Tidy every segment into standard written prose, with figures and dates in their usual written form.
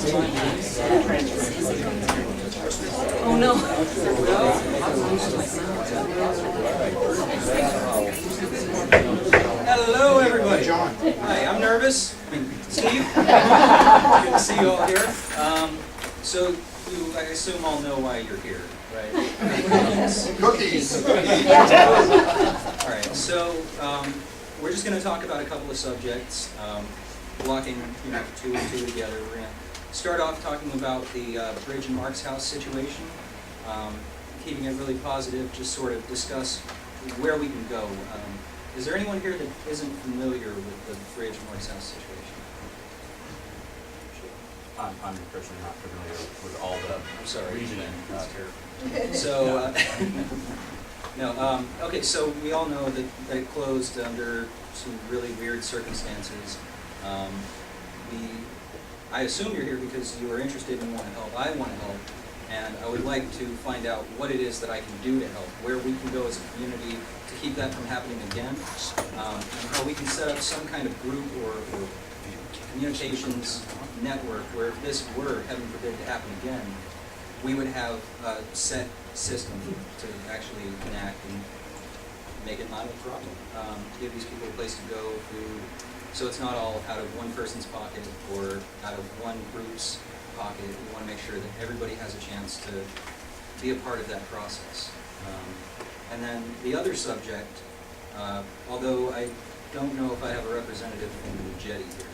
Oh no. Hello, everybody. John. Hi, I'm nervous. Steve. Good to see you all here. So you, I assume, all know why you're here, right? Cookies. All right. So we're just going to talk about a couple of subjects, blocking two and two together. We're going to start off talking about the Bridge and Mark's house situation, keeping it really positive. Just sort of discuss where we can go. Is there anyone here that isn't familiar with the Bridge and Mark's house situation? I'm personally not familiar with all the reasoning. So, no, okay, so we all know that it closed under some really weird circumstances. I assume you're here because you are interested and want to help. I want to help, and I would like to find out what it is that I can do to help, where we can go as a community to keep that from happening again, and how we can set up some kind of group or communications network where if this were, heaven forbid, to happen again, we would have a set system to actually enact and make it not a problem. Give these people a place to go, food, so it's not all out of one person's pocket or out of one group's pocket. We want to make sure that everybody has a chance to be a part of that process. And then the other subject, although I don't know if I have a representative from the Jetty here.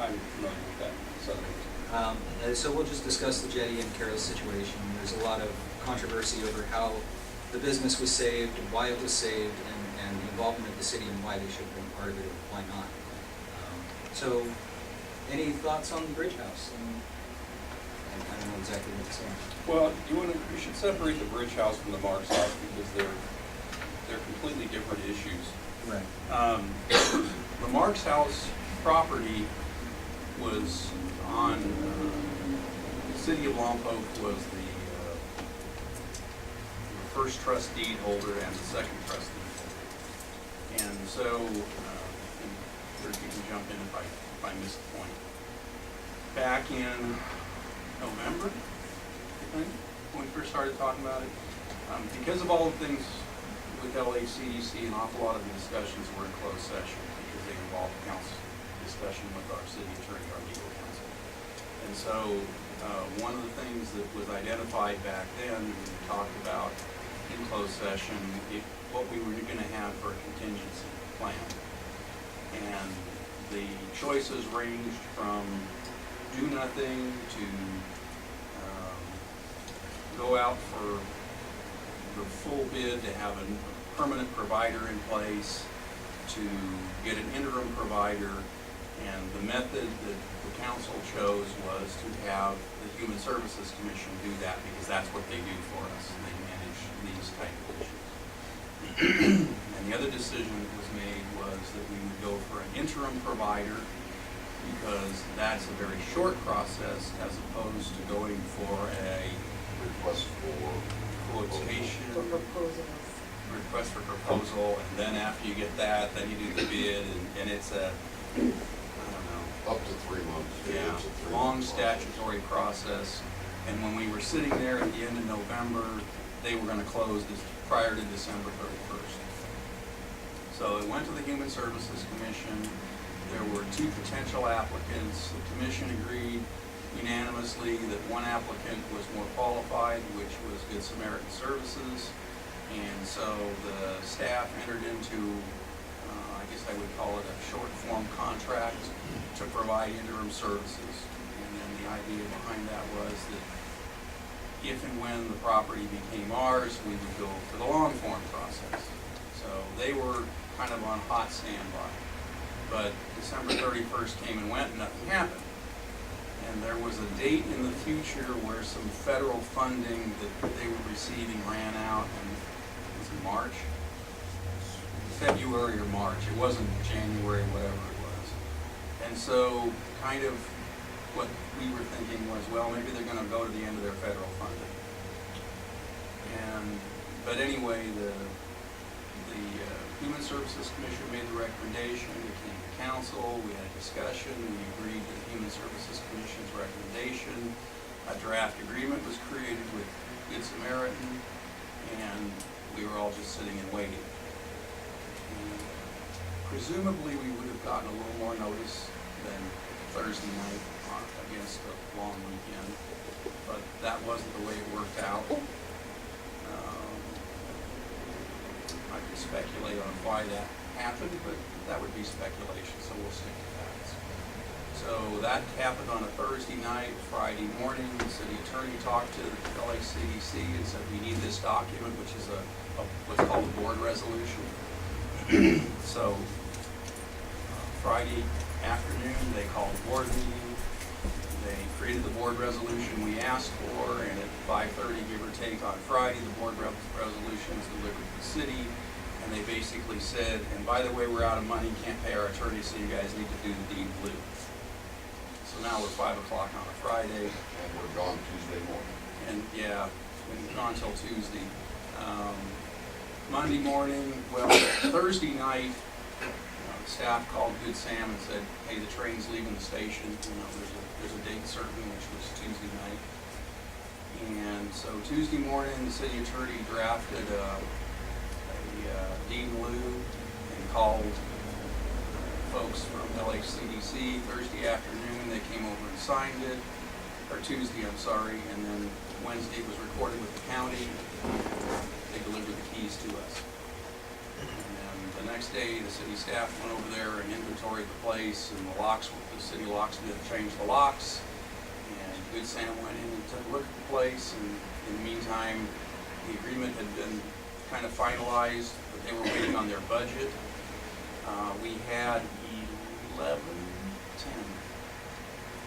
I'm familiar with that subject. So we'll just discuss the Jetty and Carrows situation. There's a lot of controversy over how the business was saved, and why it was saved, and the involvement of the city and why they should have been part of it or why not. So any thoughts on the Bridgehouse? I don't know exactly what to say. Well, you should separate the Bridgehouse from the Mark's house because they're completely different issues. Right. The Mark's house property was on, the city of Lompoc was the first trust deed holder and the second trust deed holder. And so, you can jump in if I miss the point. Back in November, I think, when we first started talking about it, because of all the things with LACDC, an awful lot of the discussions were in closed session because they involved council discussion with our city attorney, our legal counsel. And so one of the things that was identified back then, when we talked about in closed session, what we were going to have for a contingency plan. And the choices ranged from do nothing to go out for the full bid to have a permanent provider in place, to get an interim provider, and the method that the council chose was to have the Human Services Commission do that because that's what they do for us. They manage these type of issues. And the other decision that was made was that we would go for an interim provider because that's a very short process as opposed to going for a Request for quotation, request for proposal, and then after you get that, then you do the bid, and it's a, I don't know. up to 3 months. Yeah, It's a 3 long month statutory process. And when we were sitting there at the end of November, they were going to close this prior to December 31st. So it went to the Human Services Commission. There were 2 potential applicants. The commission agreed unanimously that one applicant was more qualified, which was Good Samaritan Services. And so the staff entered into, I guess I would call it a short form contract to provide interim services. And then the idea behind that was that if and when the property became ours, we would go for the long form process. So they were kind of on hot standby. But December 31st came and went and nothing happened. And there was a date in the future where some federal funding that they were receiving ran out, and it was in March, February or March. It wasn't January, whatever it was. And so kind of what we were thinking was, well, maybe they're going to go to the end of their federal funding. But anyway, the Human Services Commission made the recommendation. It came to council. We had a discussion. We agreed that Human Services Commission's recommendation. A draft agreement was created with Good Samaritan, and we were all just sitting and waiting. And presumably, we would have gotten a little more notice than Thursday night against a long weekend, but that wasn't the way it worked out. I could speculate on why that happened, but that would be speculation, so we'll stick to that. So that happened on a Thursday night. Friday morning, the city attorney talked to the LACDC and said, we need this document, which is what's called a board resolution. So Friday afternoon, they called a board meeting. They created the board resolution we asked for, and at 5:30, give or take, on Friday, the board resolution was delivered to the city, and they basically said, and by the way, we're out of money, can't pay our attorney, so you guys need to do the deed blue. So now we're 5 o'clock on a Friday. And we're gone Tuesday morning. And yeah, we're gone till Tuesday. Monday morning, well, Thursday night, staff called Good Sam and said, hey, the train's leaving the station. There's a date certain, which was Tuesday night. And so Tuesday morning, the city attorney drafted a deed in lieu and called folks from LHCDC. Thursday afternoon, they came over and signed it, or Tuesday, I'm sorry, and then Wednesday it was recorded with the county. They delivered the keys to us. And then the next day, the city staff went over there and inventoried the place, and the city locksmith changed the locks. And Good Sam went in and took a look at the place, and in the meantime, the agreement had been kind of finalized, but they were waiting on their budget. We had 10.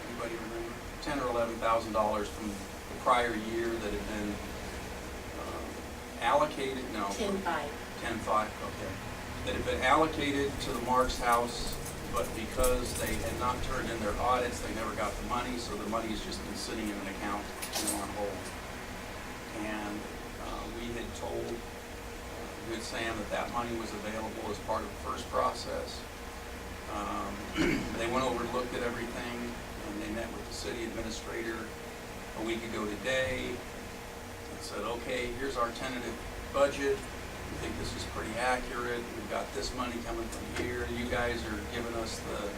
Anybody remember? $10,000 or $11,000 from the prior year that had been allocated. No. 10-5. 10-5. Okay. That had been allocated to the Marks House, but because they had not turned in their audits, they never got the money. So the money's just been sitting in an account, on hold. And we had told Good Sam that money was available as part of the first process. They went over and looked at everything, and they met with the city administrator a week ago today and said, okay, here's our tentative budget. We think this is pretty accurate. We've got this money coming from here. You guys are giving us the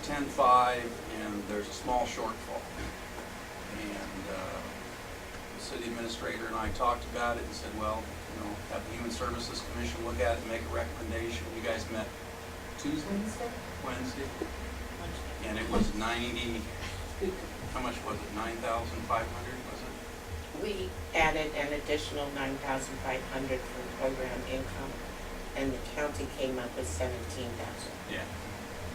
10-5, and there's a small shortfall. And the city administrator and I talked about it and said, well, have the Human Services Commission look at it and make a recommendation. You guys met Tuesday? Wednesday. And it was 90, how much was it, 9,500, was it? We added an additional 9,500 for program income, and the county came up with 17,000. Yeah.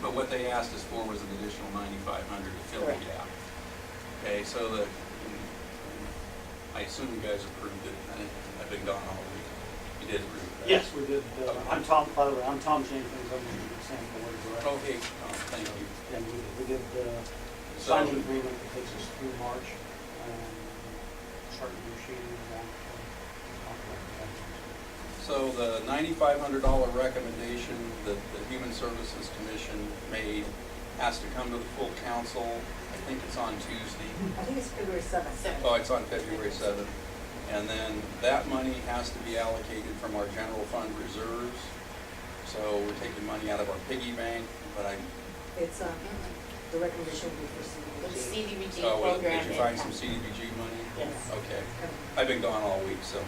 But what they asked us for was an additional 9,500 to fill the Correct. gap. Okay, so I assume you guys approved it. I've been gone all week. You did approve that? Yes, we did. I'm Tom, by the way, I'm Tom Jenkins, I'm the same board director. Okay, thank you. And we did So- sign an agreement that takes us through March, and start negotiating around contract. So the $9,500 recommendation that the Human Services Commission made has to come to the full council. I think it's on Tuesday. I think it's February 7th. Oh, it's on February 7th. And then that money has to be allocated from our general fund reserves. So we're taking money out of our piggy bank, but It's, the recommendation will be for The CDBG. CDBG oh, program did you find some income. CDBG money? Yes. Okay. I've been gone all week, so.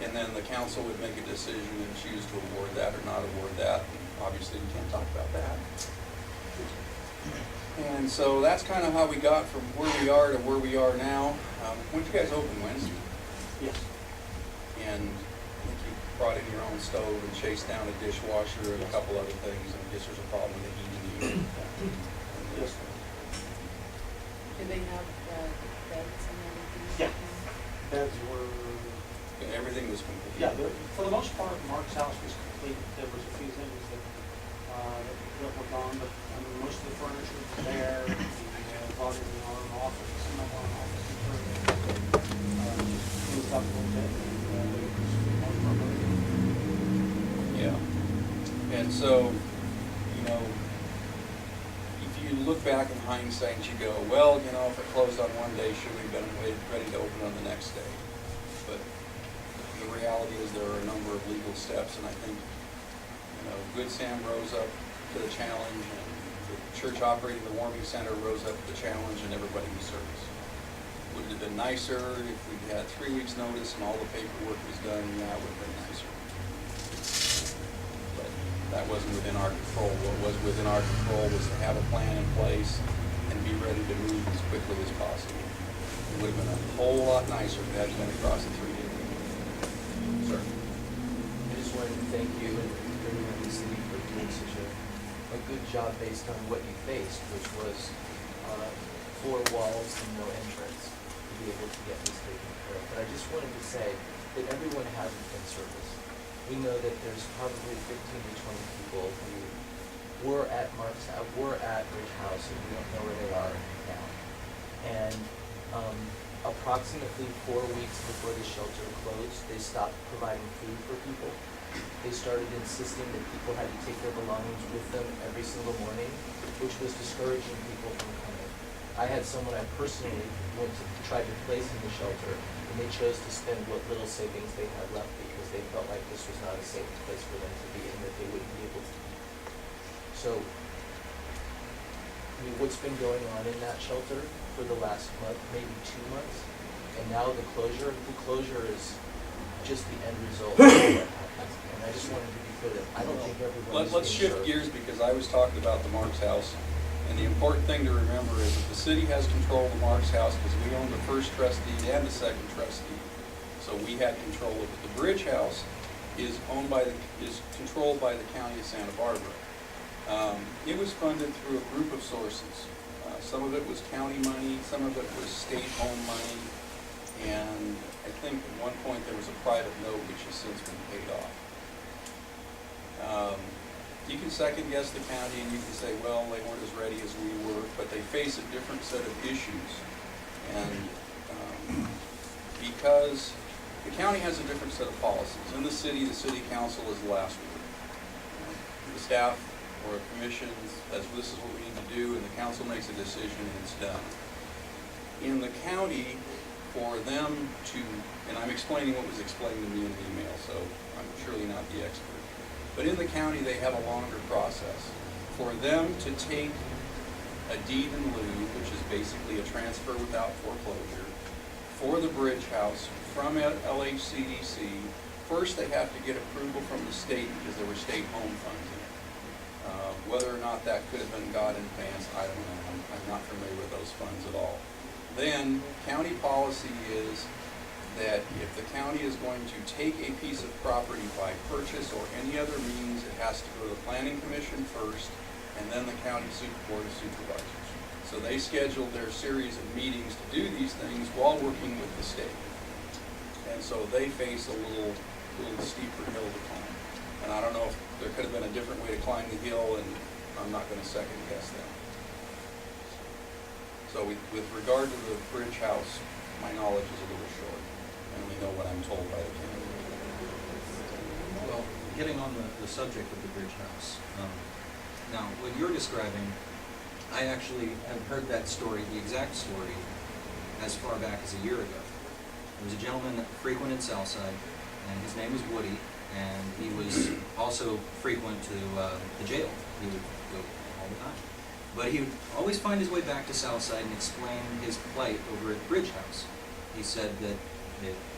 And then the council would make a decision and choose to award that or not award that. Obviously, we can't talk about that. And so that's kind of how we got from where we are to where we are now. When did you guys open, Wednesday? Yes. And I think you brought in your own stove and chased down a dishwasher and a couple other things, and I guess there's a problem with the heating unit. Yes. Do they have beds and everything? Yeah. Beds were, Everything was complete. yeah, for the most part, Mark's house was complete. There was a few things that were gone, but I mean, most of the furniture was there. We brought in our office, some of our office just moved up a little bit. And it was more permanent. Yeah. And so, if you you look back in hindsight, you go, well, you know, if it closed on one day, should we have been ready to open on the next day? But the reality is there are a number of legal steps, and I think, you know, Good Sam rose up to the challenge, and the church operating the warming center rose up to the challenge, and everybody was serviced. Would it have been nicer if we'd had 3 weeks' notice and all the paperwork was done? Yeah, it would have been nicer. But that wasn't within our control. What was within our control was to have a plan in place and be ready to move as quickly as possible. It would have been a whole lot nicer if it had been across the 3 days. Sir? I just wanted to thank you and everyone in the city for doing such a good job based on what you faced, which was 4 walls and no entrance to be able to get this taken care of. But I just wanted to say that everyone hasn't been serviced. We know that there's probably 15 to 20 people who were at Bridgehouse and we don't know where they are now. And approximately 4 weeks before the shelter closed, they stopped providing food for people. They started insisting that people had to take their belongings with them every single morning, which was discouraging people from coming. I had someone I personally went to try to place in the shelter, and they chose to spend what little savings they had left because they felt like this was not a safe place for them to be and that they wouldn't be able to. So, I mean, what's been going on in that shelter for the last month, maybe 2 months, and now the closure is just the end result of what happened. And I just wanted to be clear that I don't think everyone is Let's being shift served. gears, because I was talking about the Marks House, and the important thing to remember is that the city has control of the Marks House because we own the first trust deed and the second trust deed. So we had control of it. The Bridgehouse is controlled by the county of Santa Barbara. It was funded through a group of sources. Some of it was county money, some of it was state-owned money, and I think at one point there was a private note which has since been paid off. You can second guess the county and you can say, well, they weren't as ready as we were, but they face a different set of issues. And because the county has a different set of policies. In the city council is the last word. The staff or a commission says this is what we need to do, and the council makes a decision and it's done. In the county, for them to, and I'm explaining what was explained to me in the email, so I'm surely not the expert. But in the county, they have a longer process. For them to take a deed in lieu, which is basically a transfer without foreclosure, for the Bridgehouse from LHCDC, first they have to get approval from the state because there were state home funds in it. Whether or not that could have been got in advance, I don't know. I'm not familiar with those funds at all. Then, county policy is that if the county is going to take a piece of property by purchase or any other means, it has to go to the planning commission first, and then the county board of supervisors. So they scheduled their series of meetings to do these things while working with the state. And so they face a little steeper hill to climb. And I don't know if there could have been a different way to climb the hill, and I'm not going to second guess that. So with regard to the Bridgehouse, my knowledge is a little short. I only know what I'm told by the county. Well, getting on the subject of the Bridgehouse, now what you're describing, I actually have heard that story, the exact story, as far back as a year ago. There was a gentleman that frequented Southside, and his name was Woody, and he was also frequent to the jail. He would go all the time. But he would always find his way back to Southside and explain his plight over at Bridgehouse. He said that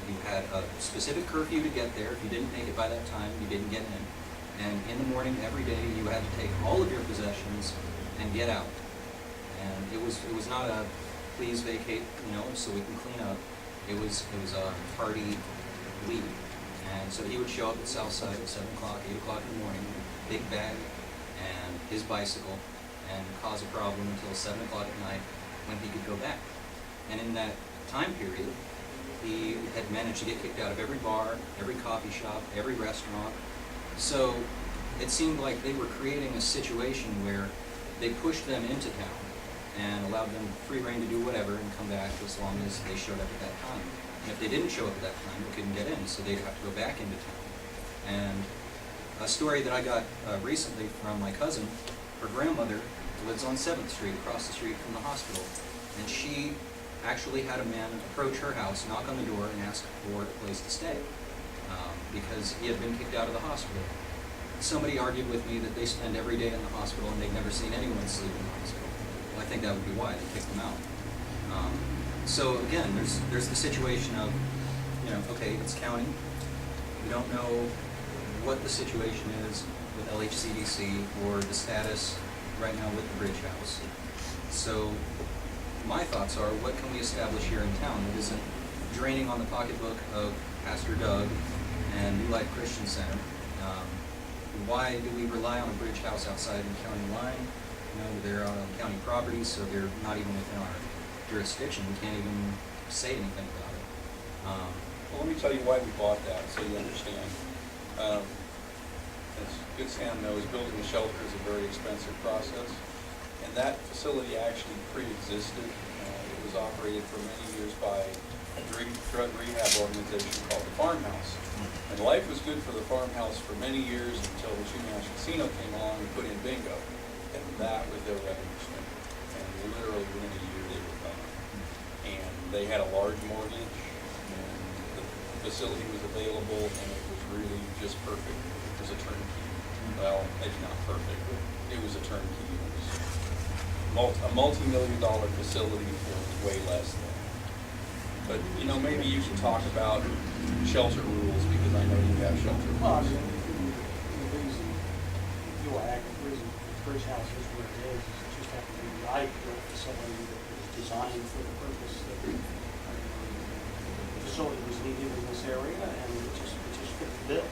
you had a specific curfew to get there. If you didn't make it by that time, you didn't get in. And in the morning, every day, you had to take all of your possessions and get out. And it was not a please vacate, so we can clean up. It was a hearty leave. And so he would show up at Southside at 7 o'clock, 8 o'clock in the morning, big bag and his bicycle, and cause a problem until 7 o'clock at night when he could go back. And in that time period, he had managed to get kicked out of every bar, every coffee shop, every restaurant. So it seemed like they were creating a situation where they pushed them into town and allowed them free rein to do whatever and come back as long as they showed up at that time. And if they didn't show up at that time, they couldn't get in, so they'd have to go back into town. And a story that I got recently from my cousin, her grandmother lives on 7th Street, across the street from the hospital. And she actually had a man approach her house, knock on the door, and ask for a place to stay, because he had been kicked out of the hospital. Somebody argued with me that they spend every day in the hospital and they've never seen anyone sleep in the hospital. Well, I think that would be why they kicked them out. So again, there's the situation of, okay, it's county. We don't know what the situation is with LHCDC or the status right now with the Bridgehouse. So my thoughts are, what can we establish here in town that isn't draining on the pocketbook of Pastor Doug and New Life Christian Center? Why do we rely on a Bridgehouse outside the county line? They're out on county property, so they're not even within our jurisdiction. We can't even say anything about it. Well, let me tell you why we bought that, so you understand. As good Sam knows, building a shelter is a very expensive process, and that facility actually pre-existed. It was operated for many years by a drug rehab organization called the Farmhouse. And life was good for the Farmhouse for many years until the Chumash Casino came along and put in bingo, and that was their revenue stream. And literally within a year they were gone. And they had a large mortgage, and the facility was available, and it was really just perfect. It was a turnkey. Well, maybe not perfect, but it was a turnkey. It was a multi-million-dollar facility for way less than. But, maybe you should talk about shelter rules, because I know you have shelter Well, I rules. mean, the reason, the reason the Bridgehouse is where it is it just happened to be the ideal facility that was designed for the purpose that the facility was needed in this area, and it just fit the bill.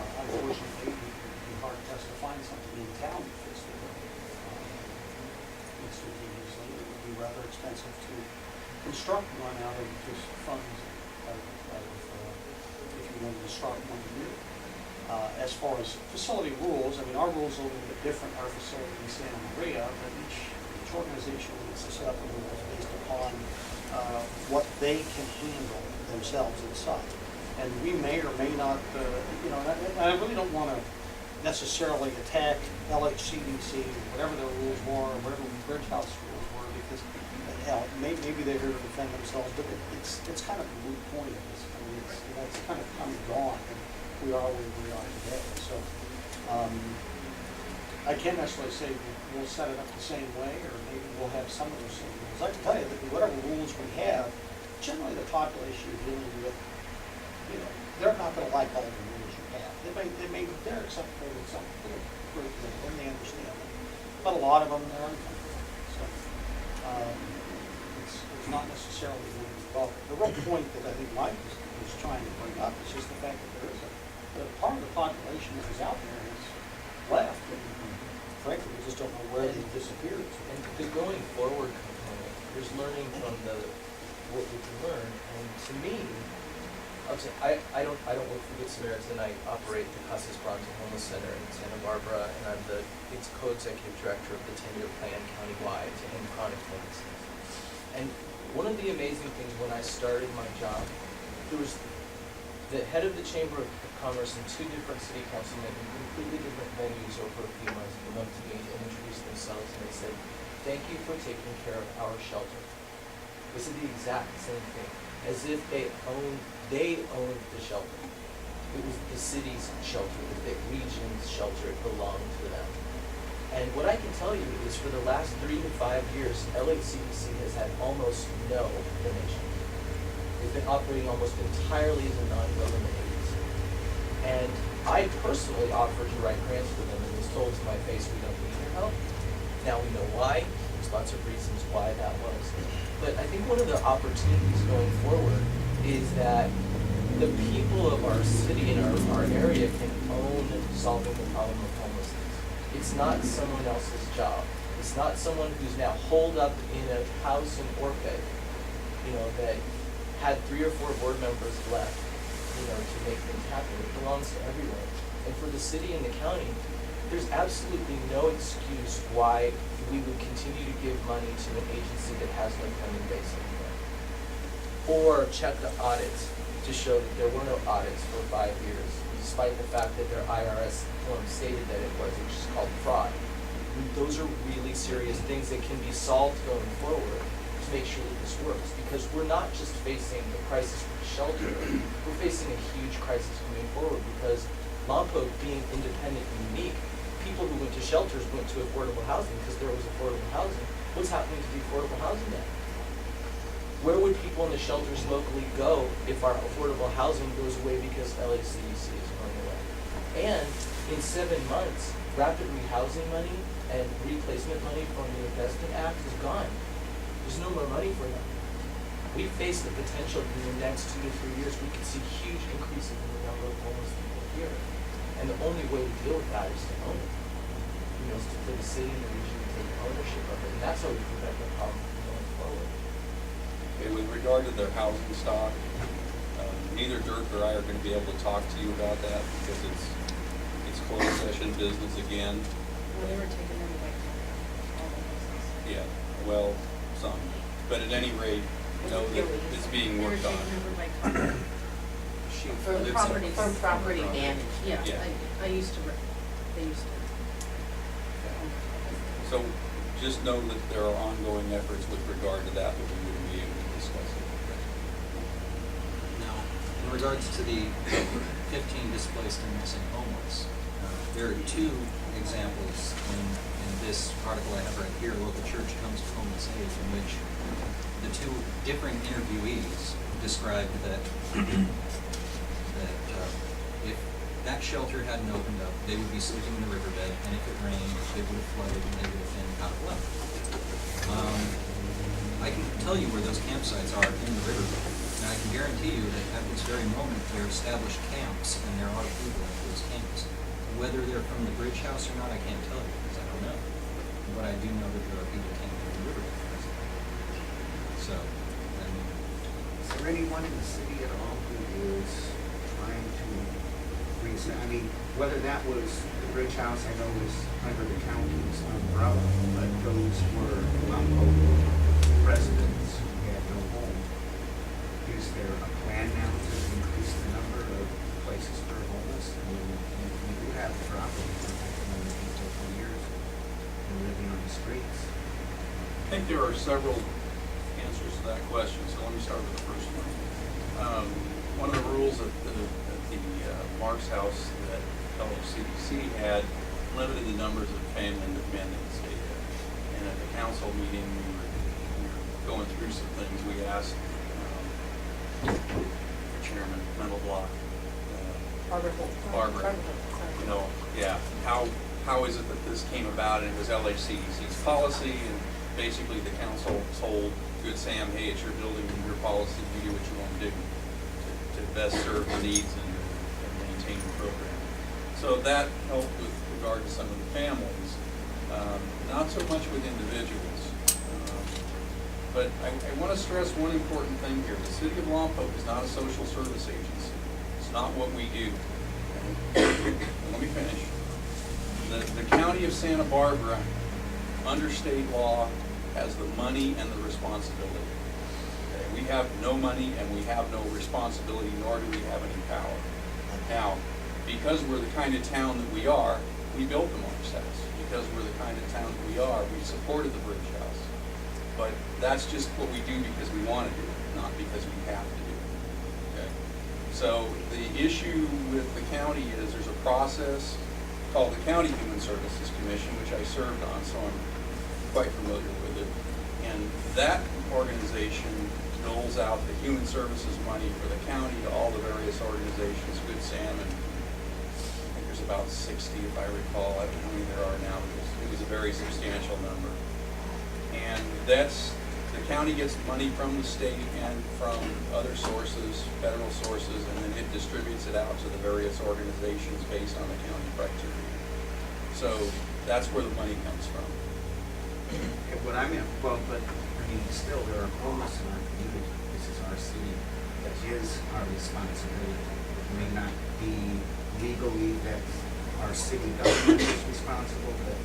Unfortunately, it'd be hard pressed to find something in town that fits the bill. Instantaneously, it would be rather expensive to construct one out of just funds if you wanted to start one new. As far as facility rules, I mean, our rules are a little bit different, our facility in Santa Maria, but each organization needs to set up the rules based upon what they can handle themselves inside. And we may or may not, and I really don't want to necessarily attack LHCDC, whatever their rules were, or whatever Bridgehouse rules were, because maybe they're here to defend themselves, but it's kind of a moot point at this point. It's kind of come and gone, and we are where we are today. So I can't necessarily say we'll set it up the same way, or maybe we'll have some of those same rules. I can tell you that whatever rules we have, generally the population you're dealing with, they're not going to like all the rules you have. They're acceptable with some group and they understand them, but a lot of them they're uncomfortable. So it's not necessarily going to be welcome. The real point that I think Mike was trying to bring up is just the fact that there is a part of the population that is out there is left, and frankly, we just don't know where they disappeared. And the going forward component, there's learning from what we can learn, and to me, I don't work for Good Samaritan. I operate the Casas Bronte Homeless Center in Santa Barbara, and I'm the co-executive director of the 10-year plan countywide to end chronic homelessness. And one of the amazing things when I started my job, there was the head of the Chamber of Commerce and two different city councilmen in completely different venues over a few months came up to me and introduced themselves, and they said, "Thank you for taking care of our shelter." This is the exact same thing, as if they owned the shelter. It was the city's shelter, the region's shelter. It belonged to them. And what I can tell you is for the last 3 to 5 years, LHCDC has had almost no donation. They've been operating almost entirely as a non-government agency. And I personally offered to write grants for them and was told to my face, "We don't need your help." Now we know why. There's lots of reasons why that was. But I think one of the opportunities going forward is that the people of our city and our area can own solving the problem of homelessness. It's not someone else's job. It's not someone who's now holed up in a house in Orchid, that had 3 or 4 board members left, to make things happen. It belongs to everyone. And for the city and the county, there's absolutely no excuse why we would continue to give money to an agency that has no funding base anymore. Or check the audits to show that there were no audits for 5 years, despite the fact that their IRS form stated that it was, which is called fraud. those are really serious things that can be solved going forward to make sure that this works. Because we're not just facing the crisis with the shelter, we're facing a huge crisis moving forward because Lompoc being independent and unique, people who went to shelters went to affordable housing because there was affordable housing. What's happening to the affordable housing then? Where would people in the shelters locally go if our affordable housing goes away because LACDC is going away? And in 7 months, rapid rehousing money and replacement money from the Investment Act is gone. There's no more money for them. We face the potential in the next 2 to 3 years, we could see huge increases in the number of homeless people here. And the only way to deal with that is to own it. You know, for the city and the region to take ownership of it. And that's how we prevent the problem from going forward. Okay, with regard to their housing stock, neither Dirk or I are gonna be able to talk to you about that because it's closed session business again. Well, they were taking them like all the houses. Yeah, well, some, but at any rate, know that it's being worked on. They were taking over by car. She For lives in- properties. For property damage. Yeah, Yeah. I used to, they used to. So just know that there are ongoing efforts with regard to that, but we wouldn't be able to discuss it. Now, in regards to the 15 displaced and missing homeless, there are 2 examples in this article I have right here, Local Church Comes to Homeless Aid, in which the 2 different interviewees described that if that shelter hadn't opened up, they would be sleeping in the riverbed, and if it rained, it would have flooded and they would have been out of luck. I can tell you where those campsites are in the riverbed, and I can guarantee you that at this very moment there are established camps and there are people at those camps. Whether they're from the Bridgehouse or not, I can't tell you because I don't know. But I do know that there are people camping in the riverbed presently. So, Is there anyone in the city at all who is trying to reason, I mean, whether that was the Bridge House, I know was under the county's umbrella, but those were Lompoc residents who had no home. Is there a plan now to increase the number of places for homeless? I mean, we do have a drop in people for years and living on the streets. I think there are several answers to that question, so let me start with the first one. One of the rules at the Mark's house that LOCDC had limited the numbers of family and men that could stay there. And at the council meeting, we were going through some things. We asked Chairman Mendel Block, Barbara, you know, yeah, how is it that this came about? And it was LACDC's policy, and basically the council told Good Sam, hey, it's your building and your policy, you do what you want to do to best serve the needs and maintain the program. So that helped with regard to some of the families, not so much with individuals. But I want to stress one important thing here. The city of Lompoc is not a social service agency. It's not what we do. Let me finish. The county of Santa Barbara, under state law, has the money and the responsibility. Okay? We have no money and we have no responsibility, nor do we have any power. Now, because we're the kind of town that we are, we built the Mark's house. Because we're the kind of town that we are, we supported the Bridgehouse. But that's just what we do because we want to do it, not because we have to do it. Okay? So the issue with the county is there's a process called the County Human Services Commission, which I served on, so I'm quite familiar with it. And that organization doles out the human services money for the county to all the various organizations, Good Sam, and I think there's about 60 if I recall. I don't know how many there are now, but it was a very substantial number. And that's, the county gets money from the state and from other sources, federal sources, and then it distributes it out to the various organizations based on the county criteria. So that's where the money comes from. And what I meant, well, but I mean, still, there are homeless in our community. This is our city. That is our responsibility. It may not be legally that our city government is responsible, but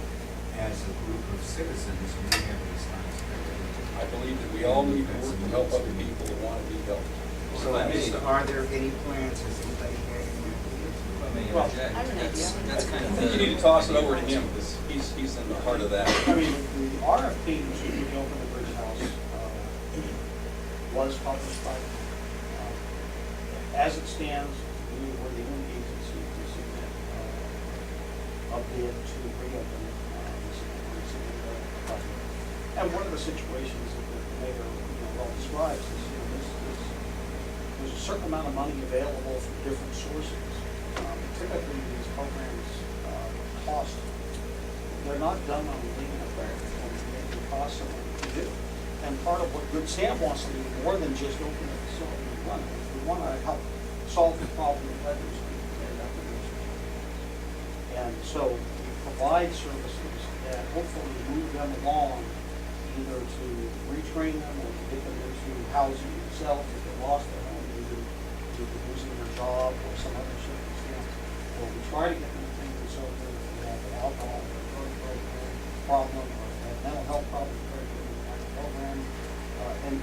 as a group of citizens, we have a responsibility. I believe that we all need to work to help other people that want to be helped. So are there any plans, has anybody had any ideas? may Well, interject, I have an that's, idea. that's kind I of think you need to toss it over to him, because he's in the heart of that. I mean, the RFP to reopen the Bridgehouse was published by, as it stands, we were the only agency to submit a bid to reopen this project. And one of the situations that the mayor, well describes is, there's a certain amount of money available from different sources. Typically, these programs cost, they're not done on a linear basis, they cost some money to do. And part of what Good Sam wants to do, more than just open a facility and run it, is we want to help solve the problem of weathers and up in those areas. And so we provide services that hopefully move them along, either to retrain them or to get them into housing themselves if they lost their home, either losing their job or some other circumstance. Or we try to get them things so that if they have an alcohol or drug problem or have mental health problems, program, and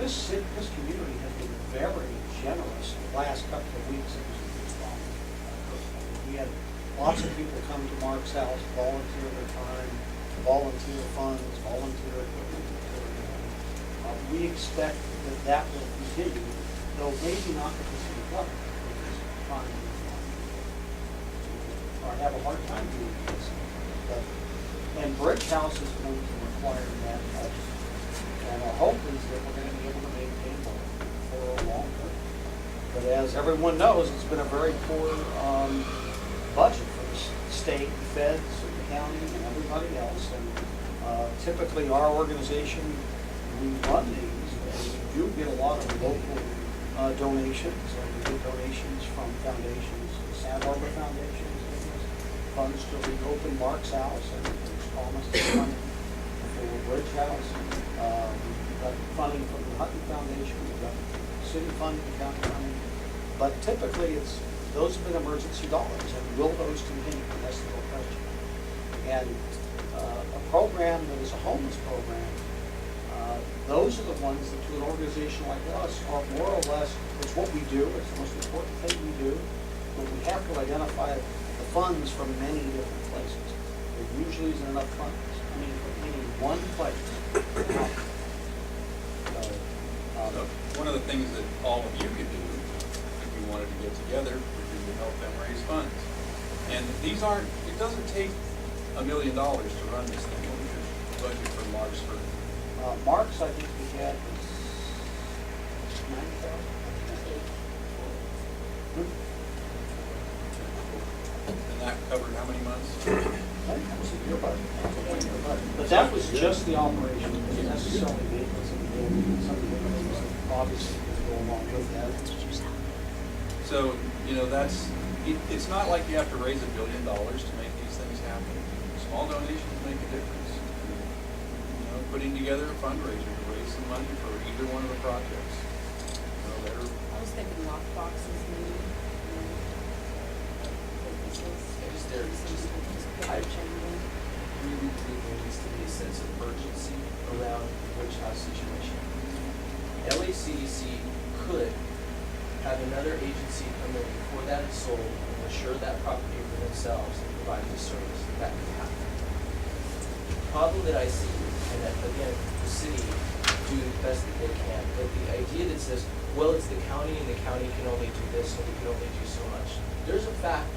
this community has been very generous the last couple of weeks. We had lots of people come to Mark's house, volunteer their time, volunteer funds, volunteer equipment. We expect that will continue, though maybe not at the same level. Or have a hard time doing this. And Bridgehouse is going to require that help. And our hope is that we're going to be able to maintain both for a long term. But as everyone knows, it's been a very poor budget for the state, the feds, and the county, and everybody else. And typically our organization, we run these, and we do get a lot of local donations. And we get donations from foundations, Santa Barbara Foundation gives us funds to reopen Mark's house, and it's promised money for Bridgehouse. We've got funding from the Hutton Foundation, we've got city funding, county funding. But typically, those have been emergency dollars, and will those continue? That's the real question. And a program that is a homeless program, those are the ones that to an organization like us are more or less, it's what we do, it's the most important thing we do, but we have to identify the funds from many different places. There usually isn't enough funds coming from any one place. So, one of the things that all of you could do, if you wanted to get together, would be to help them raise funds. And it doesn't take $1 million to run this thing. What was your budget for Mark's for? Mark's, I think we had was $90,000. And that covered how many months? That was a year budget. But that was just the operation. It wasn't necessarily maintenance of the building. Some of the things that obviously was going along with that. So, it's not like you have to raise $1 billion to make these things happen. Small donations make a difference. Putting together a fundraiser to raise some money for either one of the projects. I was thinking lock boxes maybe. I really believe there needs to be a sense of urgency around the Bridgehouse situation. LACDC could have another agency come in before that is sold and assure that property for themselves and provide the service. That could happen. The problem that I see, and that again, the city do the best that they can, but the idea that says, well, it's the county and the county can only do this and we can only do so much. There's a fact,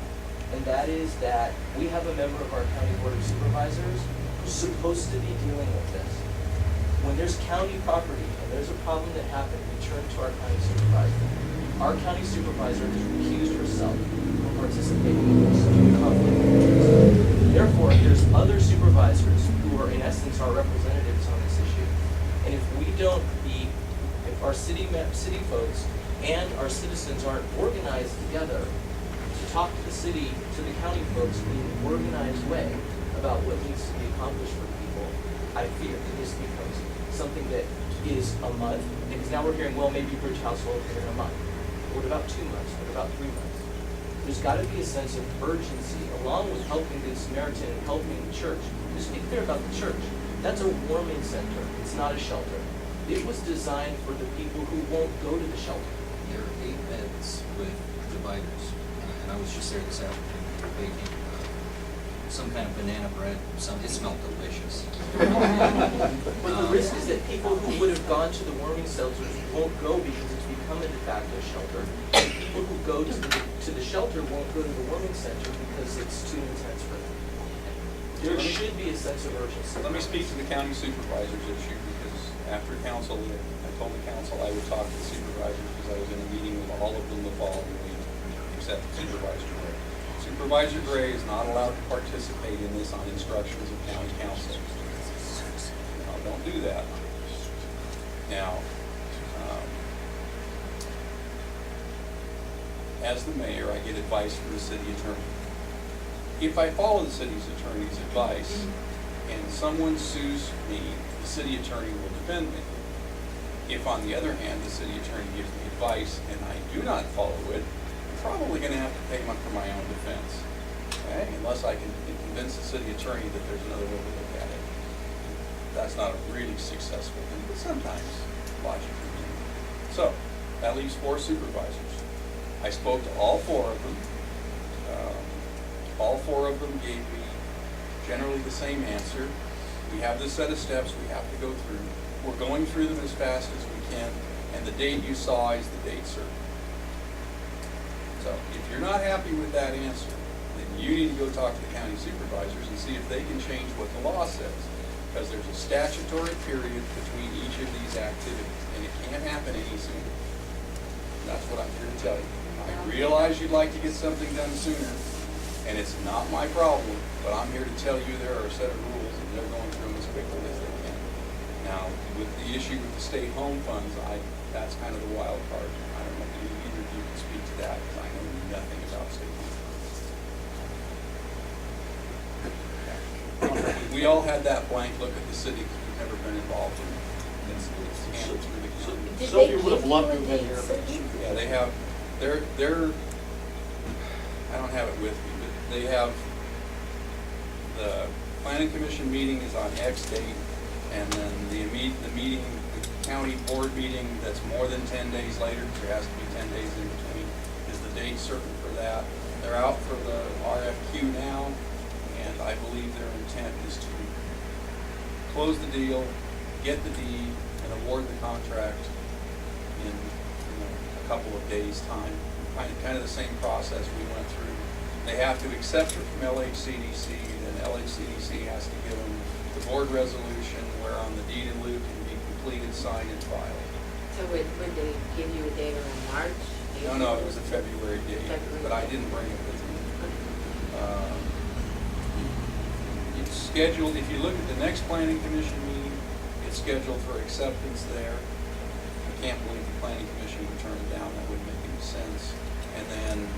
and that is that we have a member of our county board of supervisors who's supposed to be dealing with this. When there's county property and there's a problem that happened, we turn to our county supervisor. Our county supervisor has recused herself from participating in this due to conflict of interest. Therefore, there's other supervisors who are in essence our representatives on this issue. And if our city folks and our citizens aren't organized together to talk to the city, to the county folks in an organized way about what needs to be accomplished for people, I fear that this becomes something that is a month, because now we're hearing, well, maybe Bridgehouse will open in a month. What about 2 months? What about 3 months? There's got to be a sense of urgency, along with helping Good Samaritan and helping the church. Just be clear about the church. That's a warming center. It's not a shelter. It was designed for the people who won't go to the shelter. There are 8 beds with dividers, and and I was just there this afternoon baking some kind of banana bread. It smelled delicious. But the risk is that people who would have gone to the warming shelters won't go because it's become a de facto shelter. People who go to the shelter won't go to the warming center because it's too intense for them. There should be a sense of urgency. Let me speak to the county supervisor's issue, because after council, I told the council I would talk to the supervisors, because I was in a meeting with all of them the following week, except Supervisor Gray. Supervisor Gray is not allowed to participate in this on instructions of county council. Now, don't do that. Now, as the mayor, I get advice from the city attorney. If I follow the city's attorney's advice and someone sues me, the city attorney will defend me. If, on the other hand, the city attorney gives me advice and I do not follow it, I'm probably going to have to pay him up for my own defense, okay? Unless I can convince the city attorney that there's another way to look at it. That's not a really successful thing, but sometimes logic can be. So, that leaves 4 supervisors. I spoke to all 4 of them. All 4 of them gave me generally the same answer. We have this set of steps we have to go through. We're going through them as fast as we can, and the date you saw is the date certain. So if you're not happy with that answer, then you need to go talk to the county supervisors and see if they can change what the law says. Because there's a statutory period between each of these activities, and it can't happen any sooner. That's what I'm here to tell you. I realize you'd like to get something done sooner, and it's not my problem, but I'm here to tell you there are a set of rules, and they're going through them as quickly as they can. Now, with the issue with the state home funds, that's kind of the wild card. I don't know if either of you can speak to that, because I know nothing about state home funds. We all had that blank look at the city because we've never been involved in it. It's handled through the county. Did Sylvia they would have give loved you to a have been date here, but certain? Yeah, they have, they're, I don't have it with me, but they have, the planning commission meeting is on X date, and then the meeting, the county board meeting that's more than 10 days later, there has to be 10 days in between, is the date certain for that. They're out for the RFQ now, and I believe their intent is to close the deal, get the deed, and award the contract in a couple of days' time. Kind of the same process we went through. They have to accept it from LHCDC, and LHCDC has to give them the board resolution whereon the deed in lieu can be completed, signed, and filed. So would they give you a date around March? No, it was a February date, February. but I didn't bring it with me. It's scheduled, if you look at the next planning commission meeting, it's scheduled for acceptance there. I can't believe the planning commission would turn it down, that wouldn't make any sense. And then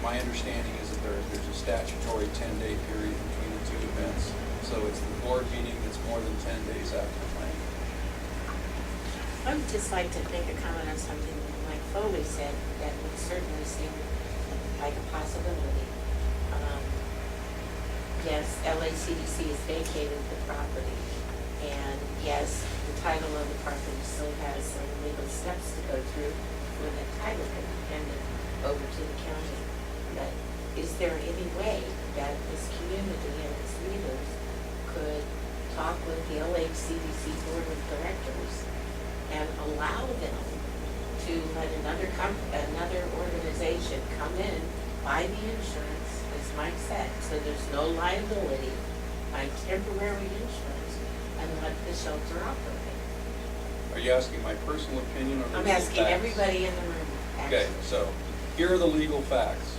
my understanding is that there's a statutory 10-day period between the 2 events. So it's the board meeting that's more than 10 days after the planning. I would just like to make a comment on something that Mike Foley said that would certainly seem like a possibility. Yes, LACDC has vacated the property, and yes, the title of the property still has some legal steps to go through when the title can be handed over to the county. But is there any way that this community and its leaders could talk with the LHCDC Board of Directors and allow them to let another organization come in, buy the insurance, as Mike said, so there's no liability, buy temporary insurance, and let the shelter operate? Are you asking my personal opinion or the I'm legal asking facts? everybody in the room, Okay, actually. so here are the legal facts.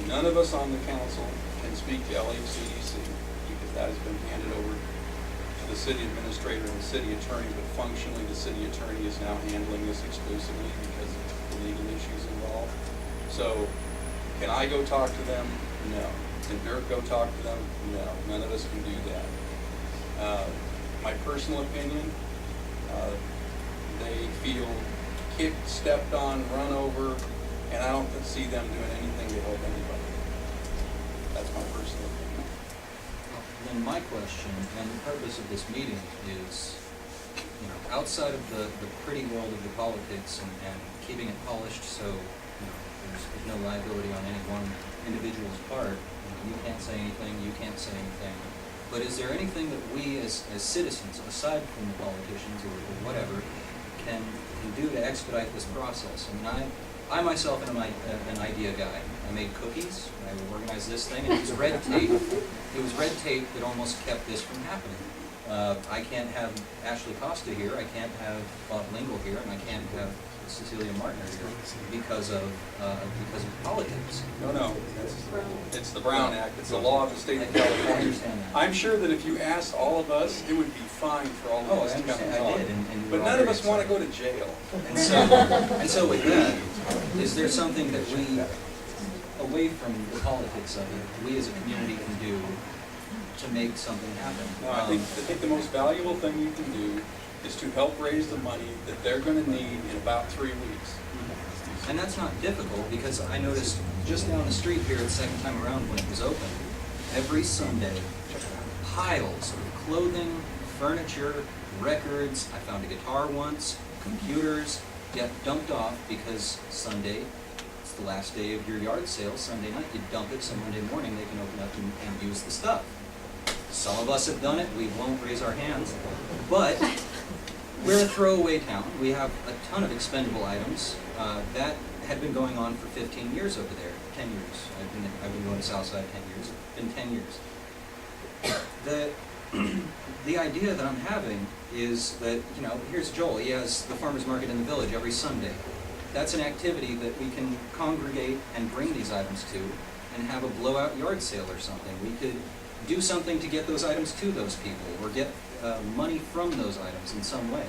None of us on the council can speak to LHCDC because that has been handed over to the city administrator and the city attorney, but functionally the city attorney is now handling this exclusively because of the legal issues involved. So, can I go talk to them? No. Can Dirk go talk to them? No. None of us can do that. My personal opinion, they feel kicked, stepped on, run over, and I don't see them doing anything to help anybody. That's my personal opinion. Then my question, and the purpose of this meeting is, outside of the pretty world of the politics and keeping it polished so, There's no liability on any one individual's part. You can't say anything, you can't say anything. But is there anything that we as citizens, aside from the politicians or whatever, can do to expedite this process? I mean, I myself am an idea guy. I made cookies, I organized this thing, and it was red tape. It was red tape that almost kept this from happening. I can't have Ashley Costa here, I can't have Bob Lingle here, and I can't have Cecilia Martin here because of politics. No, it's the Brown Act, it's the law of the state of California. I understand that. I'm sure that if you asked all of us, it would be fine for all of Oh, us I to come understand, and I talk. did, and But we're all none of very us want to excited. go to jail. And so with that, is there something that we, away from the politics of it, we as a community can do to make something happen? No, I think the most valuable thing you can do is to help raise the money that they're going to need in about 3 weeks. And that's not difficult, because I noticed just down the street here the second time around when it was open, every Sunday, piles of clothing, furniture, records, I found a guitar once, computers, get dumped off because Sunday, it's the last day of your yard sale, Sunday night, you dump it, so Monday morning they can open up and use the stuff. Some of us have done it, we won't raise our hands, but we're a throwaway town. We have a ton of expendable items. That had been going on for 15 years over there, 10 years. I've been going to Southside 10 years. It's been 10 years. The idea that I'm having is that, here's Joel. He has the farmer's market in the village every Sunday. That's an activity that we can congregate and bring these items to and have a blowout yard sale or something. We could do something to get those items to those people, or get money from those items in some way,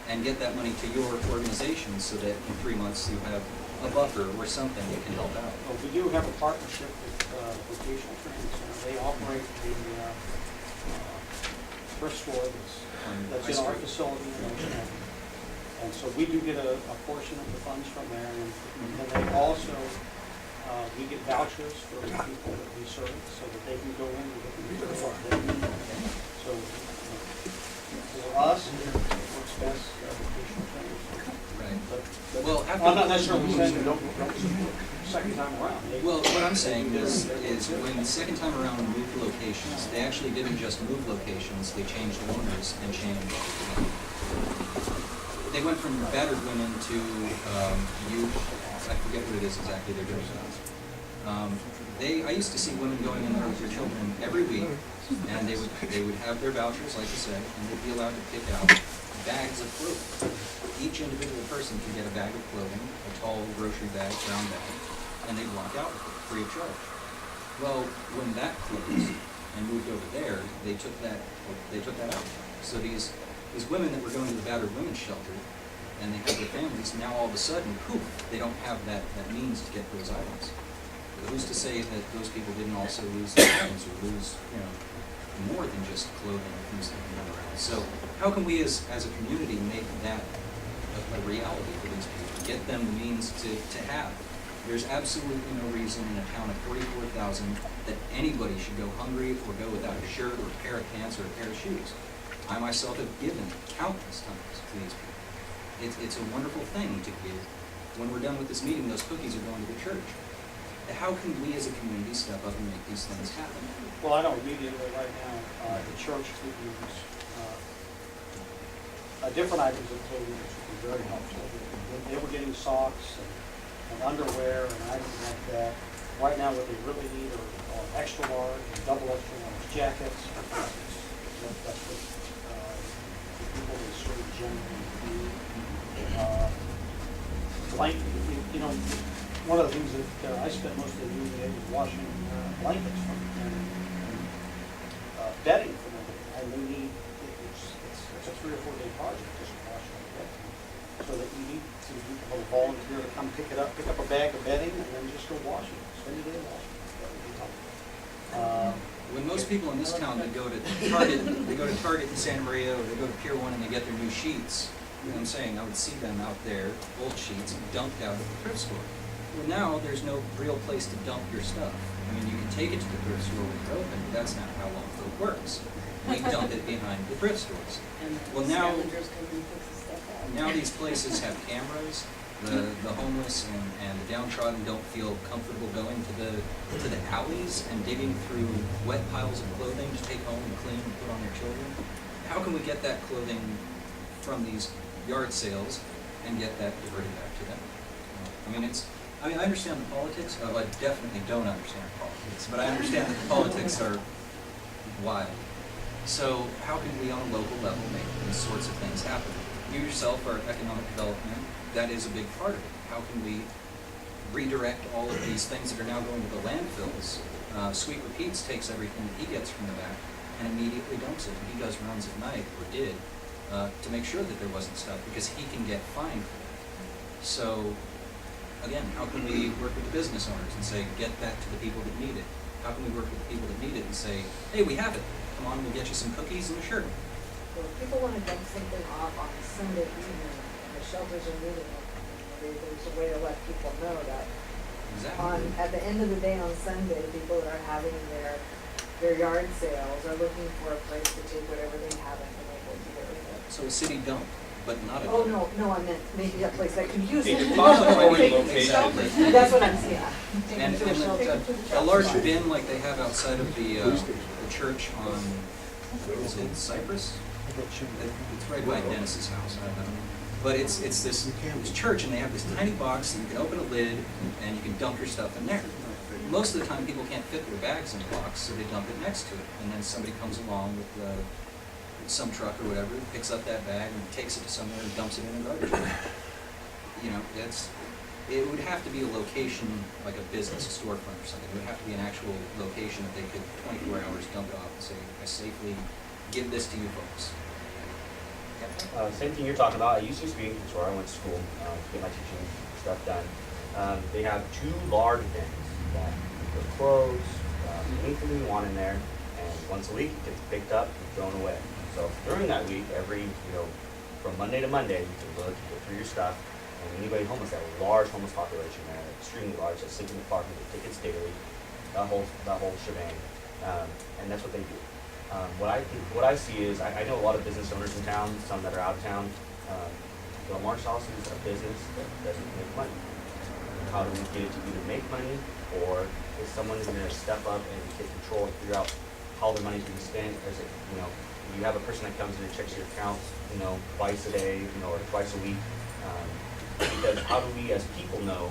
and get that money to your organization so that in 3 months you have a buffer or something that can help out. Well, we do have a partnership with Vocational Training Center. They operate the thrift store that's in our facility in Munching. And so we do get a portion of the funds from there, and they also, we get vouchers for the people that we serve so that they can go in and get the material that they need. So for us, it works best, Vocational Training Center. Right. But Well, after I'm not necessarily saying we don't second time around. Well, what I'm saying is when the second time around we moved locations, they actually didn't just move locations, they changed owners and changed. They went from battered women to youth, I forget what it is exactly they're doing now. I used to see women going in there with their children every week, and they would have their vouchers, like you say, and they'd be allowed to pick out bags of clothing. Each individual person can get a bag of clothing, a tall grocery bag, brown bag, and they'd walk out with it free of charge. Well, when that closed and moved over there, they took that out. So these women that were going to the battered women's shelter, and they had their families, now all of a sudden, poof, they don't have that means to get those items. But who's to say that those people didn't also lose their items or lose, more than just clothing or things that can run around? So how can we as a community make that a reality for these people, get them the means to have? There's absolutely no reason in a town of 44,000 that anybody should go hungry or go without a shirt or a pair of pants or a pair of shoes. I myself have given countless times to these people. It's a wonderful thing to give. When we're done with this meeting, those cookies are going to the church. How can we as a community step up and make these things happen? Well, I know immediately right now, the church could use different items of clothing, which would be very helpful. They were getting socks and underwear and items like that. Right now, what they really need are extra large and double extra large jackets. That's what the people that serve generally need. Blanket, one of the things that I spent most of the evening was washing blankets from and bedding for them. And they need, it's a 3 or 4 day project just to wash that bed. So that you need to have a volunteer to come pick up a bag of bedding and then just go wash it. Spend the day washing it. That would be helpful. When most people in this town, they go to Target in Santa Maria, or they go to Pier 1 and they get their new sheets, I'm saying, I would see them out there, old sheets, dumped out at the thrift store. Well, now there's no real place to dump your stuff. I mean, you can take it to the thrift store when they're open, but that's not how Lompoc works. We dump it behind the thrift stores. And Well, now scavengers come and fix the stuff out. these places have cameras, The homeless and the downtrodden don't feel comfortable going to the alleys and digging through wet piles of clothing to take home and clean and put on their children. How can we get that clothing from these yard sales and get that diverted back to them? I understand the politics. Oh, I definitely don't understand politics, but I understand that the politics are wild. So how can we on a local level make these sorts of things happen? You yourself are economic development. That is a big part of it. How can we redirect all of these things that are now going to the landfills? Sweet Repeats takes everything that he gets from the back and immediately dumps it. He does runs at night, or did, to make sure that there wasn't stuff, because he can get fined for that. So, again, how can we work with the business owners and say, get that to the people that need it? How can we work with the people that need it and say, hey, we have it. Come on, we'll get you some cookies and a shirt. Well, if people want to dump something off on Sunday evening, and the shelters are meeting it, there's a way to let people know that at the end of the day on Sunday, people that are having their yard sales are looking for a place to take whatever they haven't been able to get rid of. So a city dump, but not a Oh, dump. no, I meant maybe a place that could use it. It's possible Take it to location. shelters. That's what I'm saying. Take And it to a shelter. a large bin like they have outside of the church on, is it Cypress? It's right by Dennis's house, I don't know. But it's this church, and they have this tiny box, and you can open a lid, and you can dump your stuff in there. Most of the time, people can't fit their bags in the box, so they dump it next to it. And then somebody comes along with some truck or whatever, picks up that bag and takes it to somewhere and dumps it in a garbage bin. It would have to be a location, like a business, a storefront or something. It would have to be an actual location that they could 24 hours dump it off and say, I safely give this to you folks. Same thing you're talking about. I used to be in where I went to school to get my teaching stuff done. They have 2 large bins that you put clothes, anything you want in there, and once a week it gets picked up and thrown away. So during that week, from Monday to Monday, you can look, go through your stuff, and anybody homeless, they have a large homeless population there, extremely large, that sleep in the park and get tickets daily, that whole shebang, and that's what they do. What I see is, I know a lot of business owners in town, some that are out of town. The Mark's House is a business that doesn't make money. How do we get it to either make money, or is someone going to step up and get control and figure out how the money's being spent? Or is it, you have a person that comes in and checks your accounts, twice a day, or twice a week? Because how do we as people know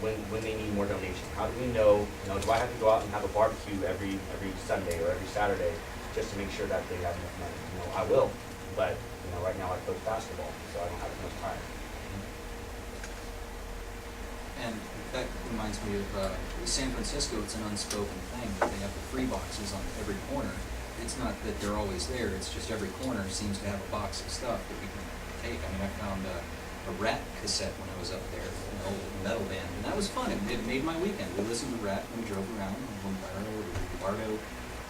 when they need more donation? How do we know, do I have to go out and have a barbecue every Sunday or every Saturday just to make sure that they have enough money? I will, but right now I coach basketball, so I don't have enough time. And that reminds me of San Francisco. It's an unspoken thing that they have the free boxes on every corner. It's not that they're always there, it's just every corner seems to have a box of stuff that we can take. I found a Rat cassette when I was up there, an old metal band, and that was fun. It made my weekend. We listened to Rat and we drove around Lombardo,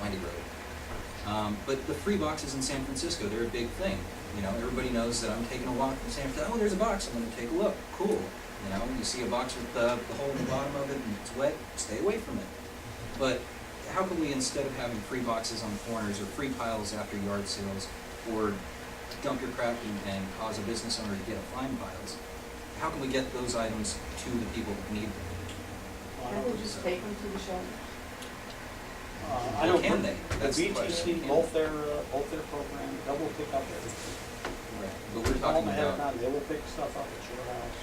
Windy Road. But the free boxes in San Francisco, they're a big thing. Everybody knows that I'm taking a walk from San Francisco. Oh, there's a box. I'm going to take a look. Cool. You see a box with the hole in the bottom of it and it's wet, stay away from it. But how can we, instead of having free boxes on corners or free piles after yard sales, or dump your crap and cause a business owner to get a fine piles, how can we get those items to the people that need them? Can't they just take them to the shelter? I don't. Can they? The That's the question. BTC, both their program, double pick up everything. Right. But we're Call talking them ahead of about. time, they will pick stuff up at your house.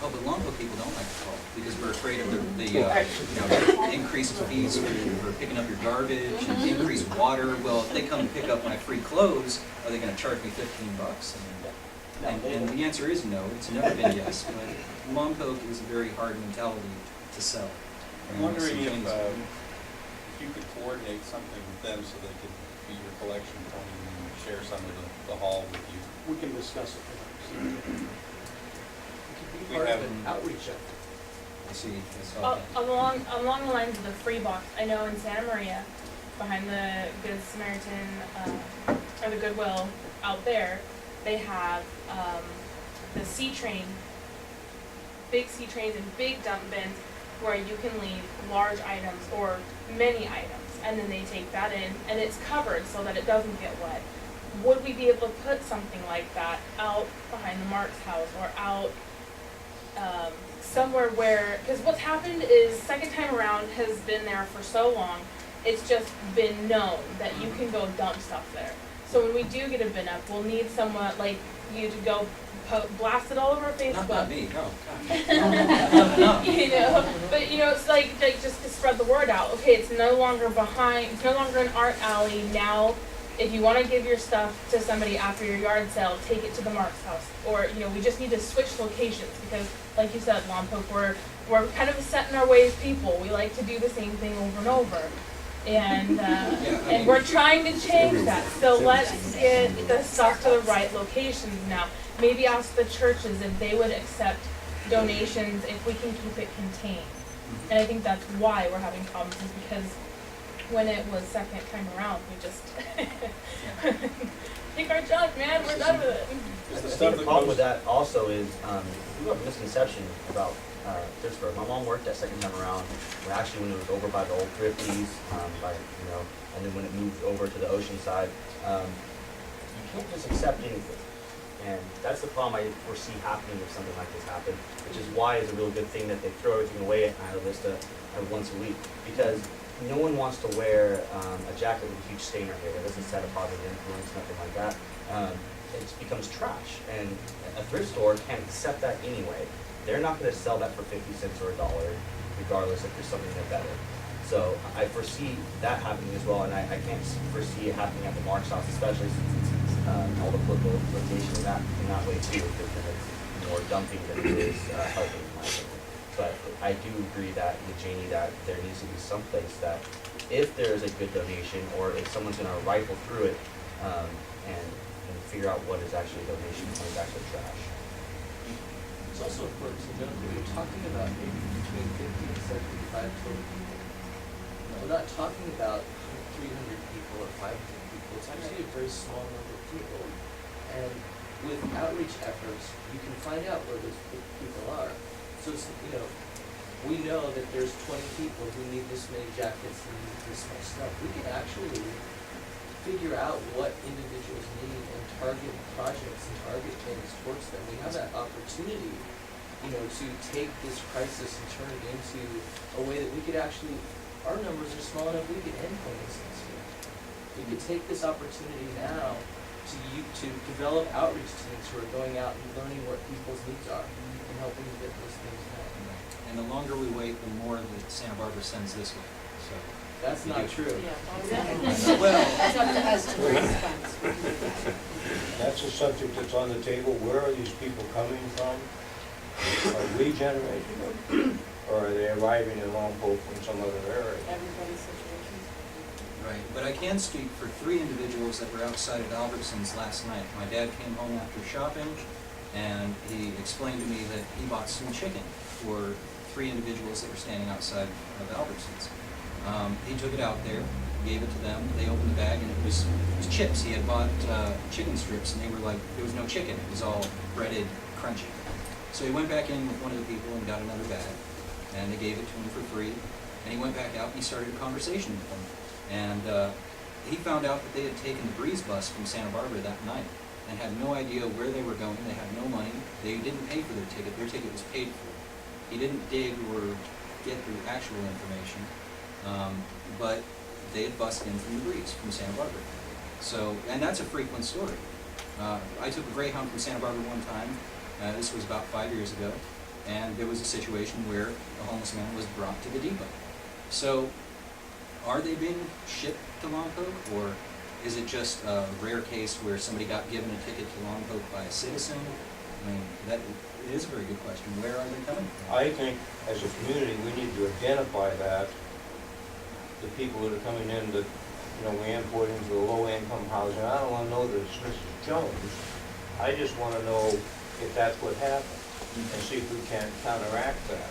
Oh, but Lompoc people don't like to call because we're afraid of the increased fees for picking up your garbage and increased water. Well, if they come and pick up my free clothes, are they going to charge me $15? And the answer is no. It's never been yes. But Lompoc is a very hard mentality to sell. I'm wondering if you could coordinate something with them so they could be your collection point and share some of the haul with you. We can discuss it with them. We have an outreach effort. I see. Along the lines of the free box, I know in Santa Maria, behind the Good Samaritan, or the Goodwill out there, they have the C-train, big C-trains and big dump bins where you can leave large items or many items, and then they take that in, and it's covered so that it doesn't get wet. Would we be able to put something like that out behind the Mark's house or out somewhere where, because what's happened is second time around has been there for so long, it's just been known that you can go dump stuff there. So when we do get a bin up, we'll need someone like you to go blast it all over Facebook. Not me, no. No. You know, but you know, it's like just to spread the word out. Okay, it's no longer it's no longer an art alley now. If you want to give your stuff to somebody after your yard sale, take it to the Mark's house. Or, you know, we just need to switch locations because, like you said, Lompoc, we're kind of set in our ways people. We like to do the same thing over and over. And and we're trying to change that. So let's get the stuff to the right locations now. Maybe ask the churches if they would accept donations if we can keep it contained. And I think that's why we're having problems is because when it was second time around, we just take our junk, man, we're done with it. I think the problem with that also is, we have a misconception about Pittsburgh. My mom worked that second time around, when it was over by the old Thrifties, and then when it moved over to the ocean side, you can't just accept anything. And that's the problem I foresee happening if something like this happens, which is why it's a real good thing that they throw everything away at Isla once a week. Because no one wants to wear a jacket with a huge stain right here. That doesn't set a positive influence, nothing like that. It just becomes trash. And a thrift store can't accept that anyway. They're not going to sell that for 50 cents or $1, regardless if there's something that's better. So I foresee that happening as well, and I can't foresee it happening at the Mark's house, especially since it's all the political rotation in that way too, because it's more dumping than it is helping, in my opinion. But I do agree that with Janie that there needs to be some place that if there is a good donation or if someone's going to rifle through it and figure out what is actually a donation and what is actually trash. It's also important to note that we're talking about maybe between 50 and 75 total people. We're not talking about 300 people or 500 people. It's actually a very small number of people. And with outreach efforts, you can find out where those people are. So it's, we know that there's 20 people who need this many jackets and need this much stuff. We can actually figure out what individuals need and target projects and target things towards them. We have that opportunity, to take this crisis and turn it into a way that we could actually, our numbers are small enough, we could end homelessness here. We could take this opportunity now to develop outreach teams who are going out and learning what people's needs are and helping to get those things done. And the longer we wait, the more that Santa Barbara sends this way, so. That's not true. Well, That's up to us to respond. That's a subject that's on the table. Where are these people coming from? Are we generating them? Or are they arriving in Lompoc from some other area? Everybody's situation. right, but I can speak for 3 individuals that were outside of Albertsons last night. My dad came home after shopping, and he explained to me that he bought some chicken for 3 individuals that were standing outside of Albertsons. He took it out there, gave it to them, they opened the bag, and it was chips. He had bought chicken strips, and they were like, there was no chicken, it was all breaded, crunchy. So he went back in with one of the people and got another bag, and they gave it to him for free, and he went back out and he started a conversation with them. And he found out that they had taken the breeze bus from Santa Barbara that night and had no idea where they were going, they had no money, they didn't pay for their ticket was paid for. He didn't dig or get the actual information. But they had bussed in from the breeze from Santa Barbara. So, and that's a frequent story. I took a Greyhound from Santa Barbara one time, this was about 5 years ago, and there was a situation where a homeless man was brought to the depot. So, are they being shipped to Lompoc, or is it just a rare case where somebody got given a ticket to Lompoc by a citizen? I mean, that is a very good question. Where are they coming from? I think as a community, we need to identify that. The people that are coming in that, we import into the low-income housing. I don't want to know that it's Mrs. Jones. I just want to know if that's what happened and see if we can counteract that.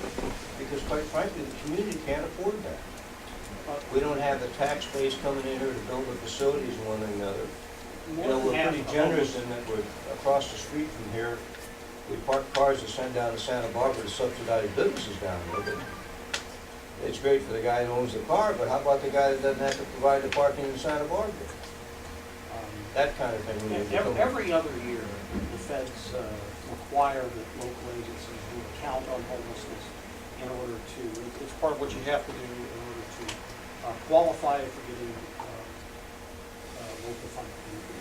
Because quite frankly, the community can't afford that. We don't have the tax base coming in here to build the facilities and one another. We're pretty generous in that we're across the street from here. We park cars to send down to Santa Barbara to subsidize businesses down there. But it's great for the guy who owns the car, but how about the guy that doesn't have to provide the parking in Santa Barbara? that kind of thing. we need to come up- Every other year, the feds require that local agencies do a count on homelessness in order to, it's part of what you have to do in order to qualify for getting local funding.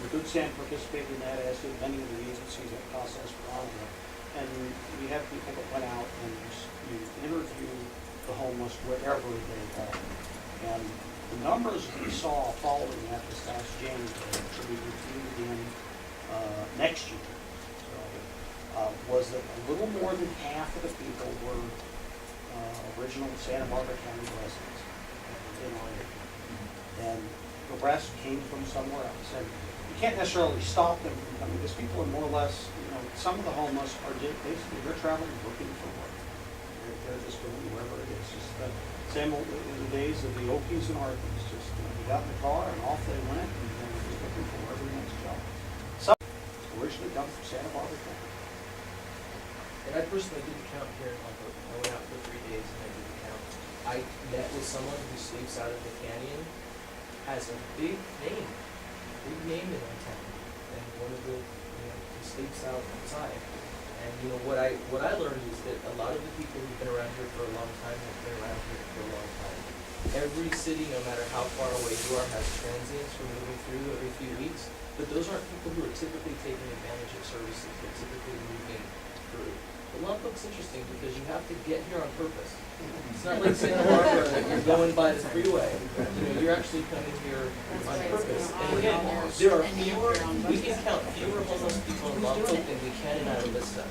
The Good Sam participated in that, as did many of the agencies that process for ongoing. And we have people that went out and you interview the homeless wherever they are. And the numbers we saw following that this last January, should be reviewed again next year, was that a little more than half of the people were original Santa Barbara County residents in our area. And the rest came from somewhere else. And you can't necessarily stop them from coming, because people are more or less, some of the homeless are just basically, they're traveling looking for work. They're just going wherever it is. Just the same old, in the days of the Okies and Harpies, just they got in the car and off they went, and they were just looking for wherever the next job. Some originally come from Santa Barbara County. And I personally did the count here in Lompoc. I went out for 3 days and I did the count. I met with someone who sleeps out in the canyon, has a big name in our town. And one of the, he sleeps outside. And what I learned is that a lot of the people who've been around here for a long time have been around here for a long time. Every city, no matter how far away you are, has transients who are moving through every few weeks. But those aren't people who are typically taking advantage of services. They're typically moving through. But Lompoc's interesting because you have to get here on purpose. It's not like Santa Barbara that you're going by the freeway. You're actually coming here on purpose. And again, there are we can count fewer homeless people in Lompoc than we can in Isleta.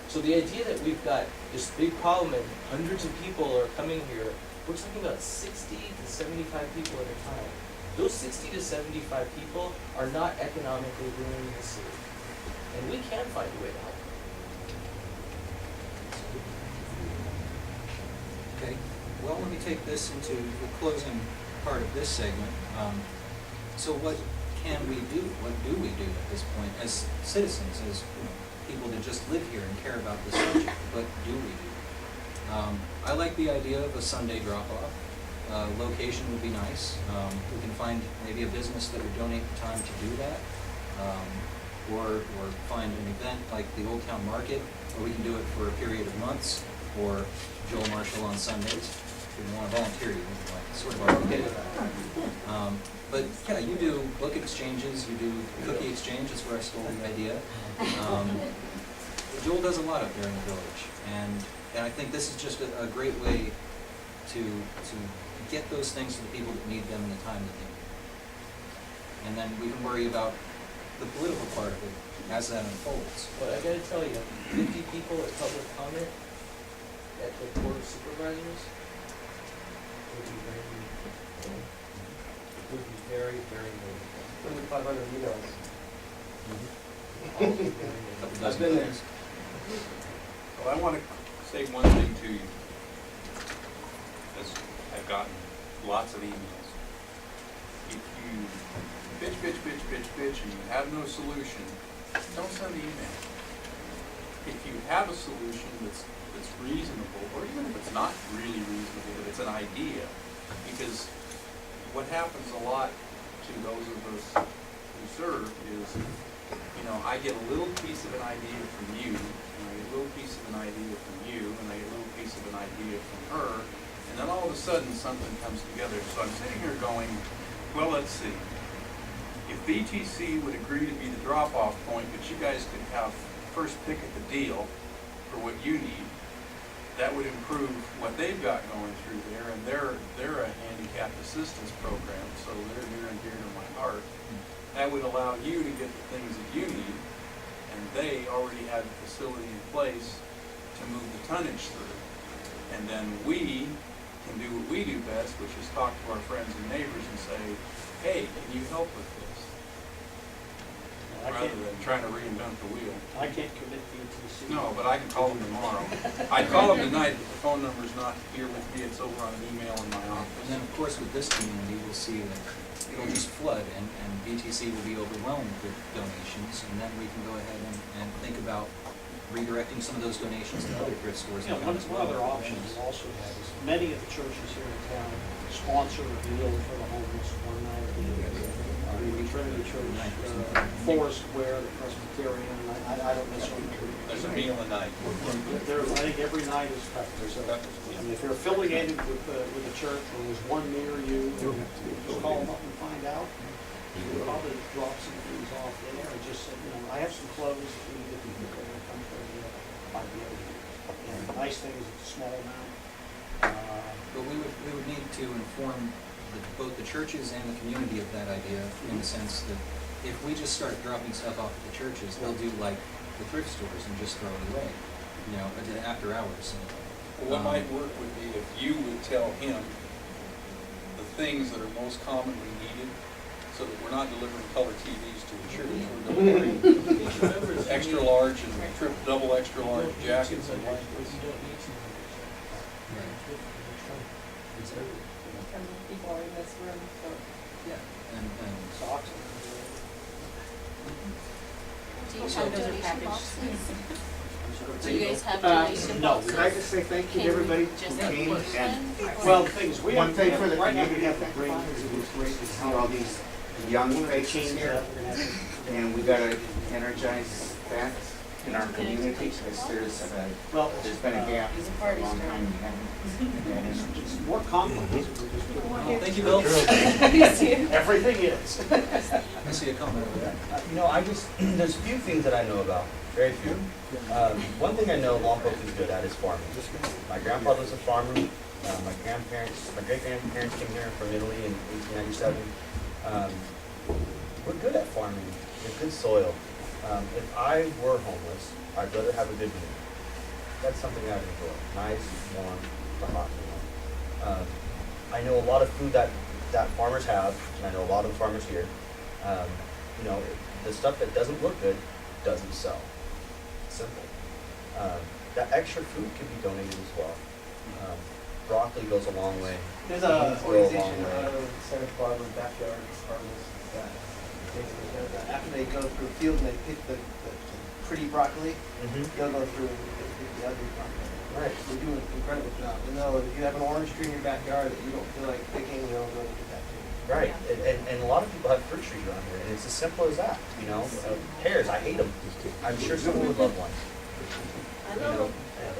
So the idea that we've got this big problem and hundreds of people are coming here, we're talking about 60 to 75 people at a time. Those 60 to 75 people are not economically ruining the city. And we can find a way to help them. Okay, well, let me take this into the closing part of this segment. So what can we do? What do we do at this point as citizens, as people that just live here and care about this subject? What do we do? I like the idea of a Sunday drop-off. Location would be nice. We can find maybe a business that would donate the time to do that. Or find an event like the Old Town Market, where we can do it for a period of months, or Joel Marshall on Sundays. If you want to volunteer, you can sort of already did it. But yeah, you do book exchanges, you do cookie exchange, that's where I stole the idea. Joel does a lot up there in the village, and I think this is just a great way to get those things to the people that need them in the time that they need them. And then we can worry about the political part of it as that unfolds. But I gotta tell you, 50 people at public comment at the Board of Supervisors would be very meaningful. Would be very, very meaningful. 500 emails. I've been there. Well, I want to say one thing to you, because I've gotten lots of emails. If you bitch, and you have no solution, don't send the email. If you have a solution that's reasonable, or even if it's not really reasonable, but it's an idea, because what happens a lot to those of us who serve is, I get a little piece of an idea from you, and I get a little piece of an idea from you, and I get a little piece of an idea from her, and then all of a sudden something comes together. So I'm sitting here going, well, let's see. If BTC would agree to be the drop-off point, but you guys could have first pick at the deal for what you need, that would improve what they've got going through there, and they're a handicapped assistance program, so they're near and dear to my heart. That would allow you to get the things that you need, and they already have the facility in place to move the tonnage through. And then we can do what we do best, which is talk to our friends and neighbors and say, hey, can you help with this? Rather than trying to reinvent the wheel. I can't commit BTC. No, but I can call them tomorrow. I'd call them tonight, but the phone number's not here with me, it's over on an email in my office. And then, of course, with this community, we'll see that it'll just flood, and BTC will be overwhelmed with donations, and then we can go ahead and think about redirecting some of those donations to other thrift stores. One other option we also have is many of the churches here in town sponsor a meal for the homeless one night a week. the Trinity Church, Forest Square, the Presbyterian, I don't necessarily. There's a meal a night. There, I think every night is Peppers. I mean, if you're affiliated with the church and there's one near you, just call them up and find out. You can probably drop some things off there and just say, you know, I have some clothes that we need to people that are coming for you. Might be able to. And the nice thing is it's a small amount. But we would need to inform both the churches and the community of that idea, in the sense that if we just start dropping stuff off at the churches, they'll do like the thrift stores and just throw it away, you know, after hours. What might work would be if you would tell him the things that are most commonly needed, so that we're not delivering color TVs to the church. We're delivering extra large and double extra large jackets and blankets. People are in this room, so. Yeah, and Socks. Do you have donation boxes? Do you guys have donation No. boxes? Could I just say thank you to everybody who came, and Well, the thing is, we one have. thing for the right now community, we I have think to bring- it was great to see all these young faces here, and we gotta energize that in our community, because there's been a gap for a long time. And It's more complex. thank you, Bill. Everything is. I see a comment over there. You know, there's few things that I know about, very few. One thing I know Lompoc is good at is farming. My grandfather's a farmer. My great-grandparents came here from Italy in 1897. We're good at farming. We have good soil. If I were homeless, I'd rather have a good meal. That's something I'd enjoy. Nice, warm, a hot meal. I know a lot of food that farmers have, and I know a lot of farmers here. You know, the stuff that doesn't look good doesn't sell. Simple. That extra food can be donated as well. Broccoli goes a long way. There's Beans a go a long organization way. out of Santa Barbara Backyard Harvest that basically does that. After they go through a field and they pick the pretty broccoli, they'll go through and pick the ugly broccoli. Right. They do an incredible job. You know, if you have an orange tree in your backyard that you don't feel like picking, they'll go and do that too. Right, and a lot of people have fruit trees around here, and it's as simple as that, you know? Pears, I hate them. I'm sure someone would love one. I You know. know,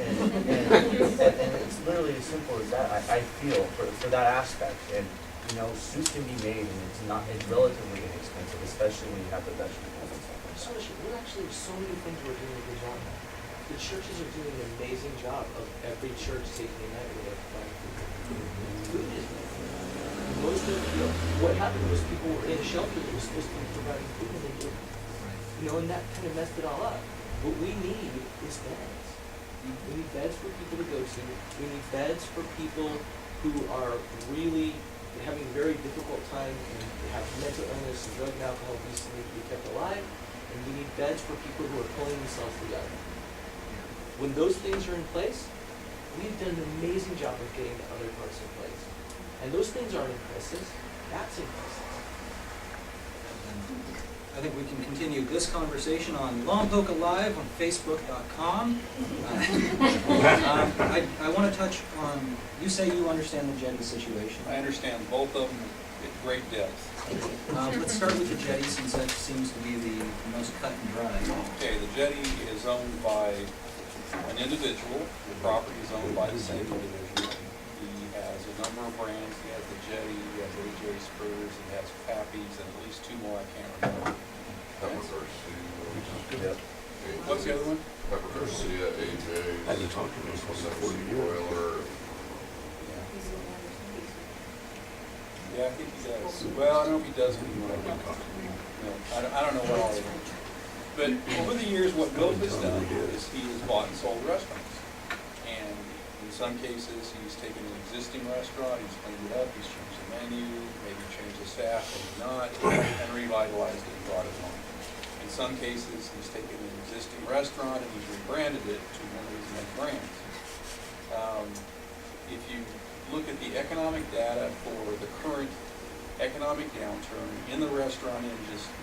and it's literally as simple as that, I feel, for that aspect. And, you know, soup can be made, and it's relatively inexpensive, especially when you have the vegetables and stuff like that. So we're actually, so many things we're doing a good job of. The churches are doing an amazing job of every church taking a night where they're providing food. Food is most of, you know, what happened was people were in a shelter that was supposed to be providing food and they didn't. You know, and that kind of messed it all up. What we need is beds. We need beds for people to go to. We need beds for people who are really having a very difficult time and have mental illness and drug and alcohol abuse and need to be kept alive. And we need beds for people who are pulling themselves together. When those things are in place, we've done an amazing job of getting the other parts in place. And those things aren't in crisis, that's in crisis. I think we can continue this conversation on Lompoc Alive on Facebook.com. I want to touch on, you say you understand the Jetty situation. I understand both of them at great depth. Let's start with the Jetty, since that seems to be the most cut and dry. Okay, the Jetty is owned by an individual. The property is owned by the same individual. He has a number of brands. He has the Jetty, he has AJ Spurs, he has Pappy's, and at least two more I can't remember. Pepper Garcia, Yep. What's the other one? Pepper Garcia, AJ, Boiler. Yeah, I think he does. Well, I don't know if he does anymore. No, I don't know what all of them. But over the years, what Bill has done is he has bought and sold restaurants. And in some cases, he's taken an existing restaurant, he's cleaned it up, he's changed the menu, maybe changed the staff, maybe not, and revitalized it and brought it home. In some cases, he's taken an existing restaurant and he's rebranded it to one of his many brands. If you look at the economic data for the current economic downturn in the restaurant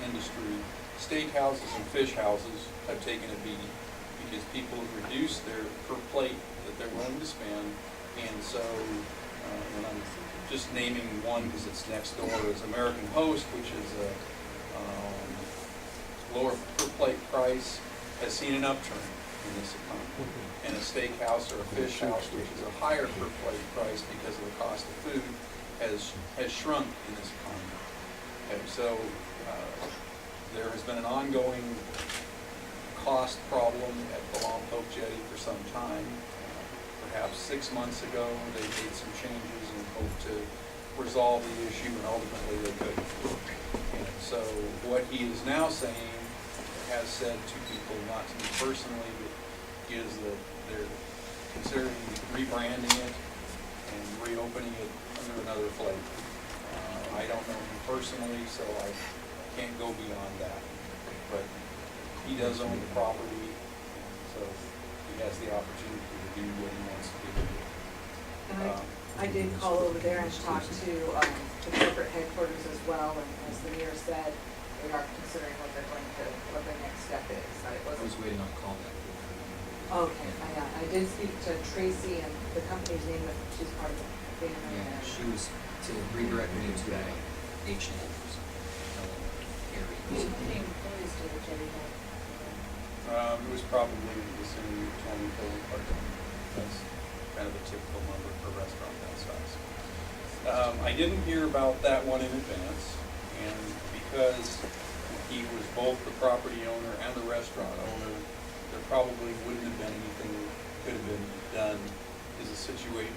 industry, steakhouses and fish houses have taken a beating because people have reduced their per plate that they're willing to spend, and so when I'm just naming one because it's next door, is American Host, which is a lower per plate price, has seen an upturn in this economy. And a steakhouse or a fish house, which is a higher per plate price because of the cost of food, has shrunk in this economy. And so there has been an ongoing cost problem at the Lompoc Jetty for some time. Perhaps 6 months ago, they made some changes and hoped to resolve the issue, and ultimately they couldn't. And so what he is now saying, has said to people, not to me personally, is that they're considering rebranding it and reopening it under another flavor. I don't know him personally, so I can't go beyond that. But he does own the property, so he has the opportunity to do what he wants to do. And I did call over there and talk to the corporate headquarters as well, and as the mayor said, they are considering what their next step is. I was waiting on a call back. Okay, I did speak to Tracy, and the company's name, she's part of the family. Yeah, she was to redirect me to H&M. It was probably in the vicinity of 20 total part-time. That's kind of a typical number for a restaurant that size. I didn't hear about that one in advance, and because he was both the property owner and the restaurant owner, there probably wouldn't have been anything that could have been done is the situation.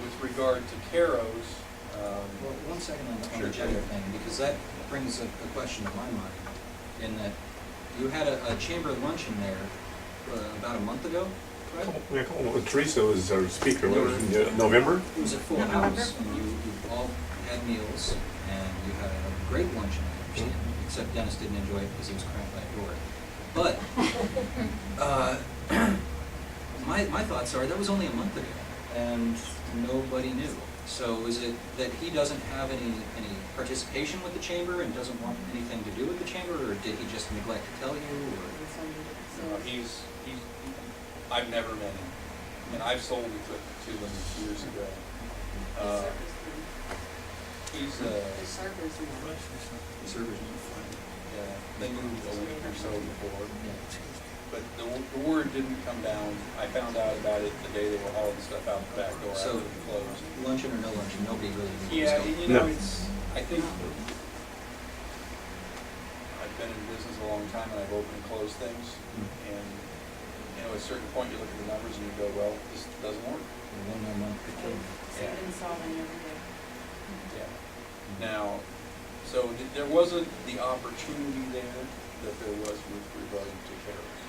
With regard to Carrows, Well, 1 second on Sure, the Jetty sure. thing, because that brings a question to my mind, in that you had a chamber luncheon there about a month ago, right? Yeah, Teresa was our speaker, what was it, November? It was a full house, and you all had meals, and you had a great luncheon, I understand, except Dennis didn't enjoy it because he was cramped by a door. But, my thoughts are, that was only a month ago, and nobody knew. So is it that he doesn't have any participation with the chamber and doesn't want anything to do with the chamber, or did he just neglect to tell you, or? I've never met him. I mean, I've sold it to them years ago. He's The servers know. The servers know. yeah, they moved a week or so before. But the word didn't come down. I found out about it the day they were hauling stuff out the back door So, after it closed. luncheon or no luncheon, nobody really knew. Yeah, what was you know, No. I think I've been in business a long time and I've opened and closed things. And, at a certain point you look at the numbers and you go, well, this doesn't work. One more month could kill them. Save and solving every day. Yeah. Now, so there wasn't the opportunity there that there was with regard to Carrows.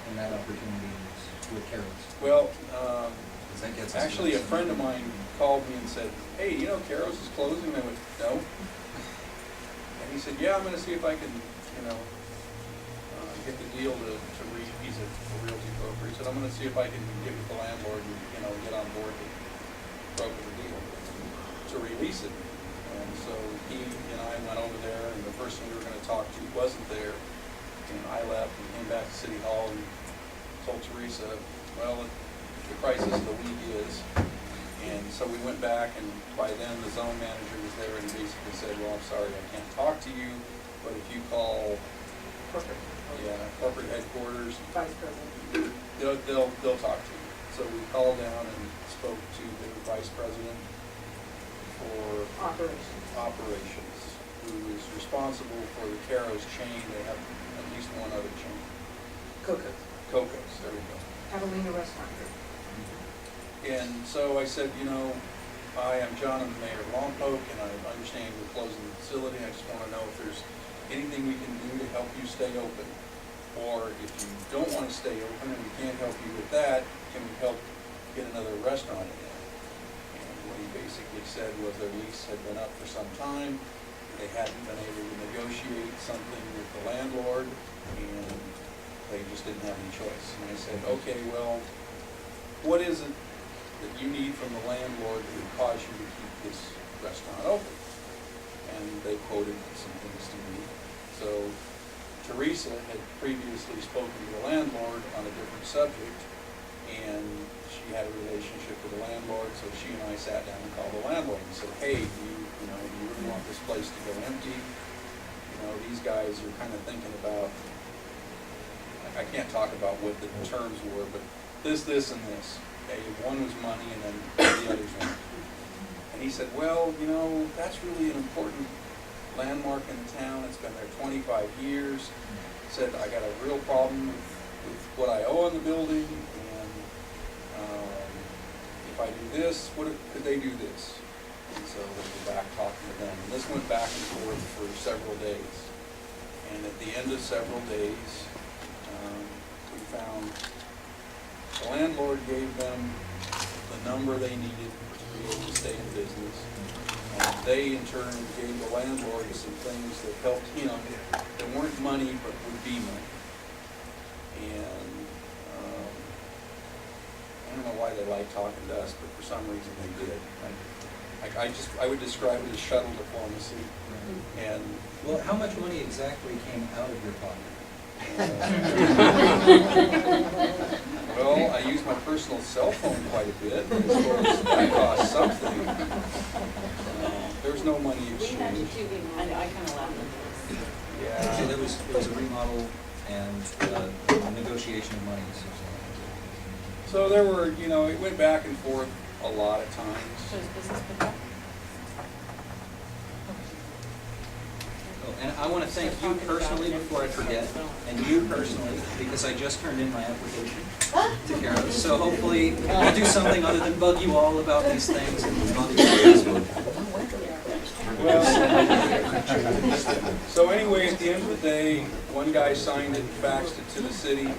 And that opportunity is with Carrows. Well, That gets us actually a to- friend of mine called me and said, hey, Carrows is closing? And I went, no. And he said, yeah, I'm gonna see if I can, get the deal to he's a realty broker. He said, I'm gonna see if I can get with the landlord and, get on board to broker the deal, to release it. And so he and I went over there, and the person we were gonna talk to wasn't there. And I left and came back to City Hall and told Teresa, well, the crisis of the week is. And so we went back, and by then the zone manager was there and basically said, well, I'm sorry, I can't talk to you, but if you call corporate headquarters, Vice President. they'll talk to you. So we called down and spoke to the vice president for operations, who is responsible for the Carrows chain. They have at least one other chain. Coco's, there we go. Catalina Restaurant Group. And so I said, hi, I'm John, I'm the mayor of Lompoc, and I understand you're closing the facility. I just want to know if there's anything we can do to help you stay open. Or if you don't want to stay open and we can't help you with that, can we help get another restaurant in? And what he basically said was their lease had been up for some time. They hadn't been able to negotiate something with the landlord, and they just didn't have any choice. And I said, okay, well, what is it that you need from the landlord that would cause you to keep this restaurant open? And they quoted some things to me. So Teresa had previously spoken to the landlord on a different subject, and she had a relationship with the landlord, so she and I sat down and called the landlord and said, hey, do you really want this place to go empty? You know, these guys are kind of thinking about, I can't talk about what the terms were, but this, and this. Okay, one was money and then the others weren't. And he said, well, you know, that's really an important landmark in the town. It's been there 25 years. Said, I got a real problem with what I owe on the building, and if I do this, could they do this? And so we were back talking to them. And this went back and forth for several days. And at the end of several days, we found the landlord gave them the number they needed to be able to stay in business. And they, in turn, gave the landlord some things that helped him, that weren't money, but would be money. And I don't know why they like talking to us, but for some reason they did. I would describe it as shuttle diplomacy. And Well, how much money exactly came out of your pocket? well, I use my personal cell phone quite a bit, and of course that costs something. There's no money exchange. I know, I kind of laughed at this. Yeah, Yeah. it was a remodel and a negotiation of money. So there were, it went back and forth a lot of times. So is business picked up? Oh, and I want to thank you personally before I forget, and you personally, because I just turned in my application to Carrows. So hopefully we'll do something other than bug you all about these things and move on to Carrows. Well, so anyway, at the end of the day, one guy signed it and faxed it to the city,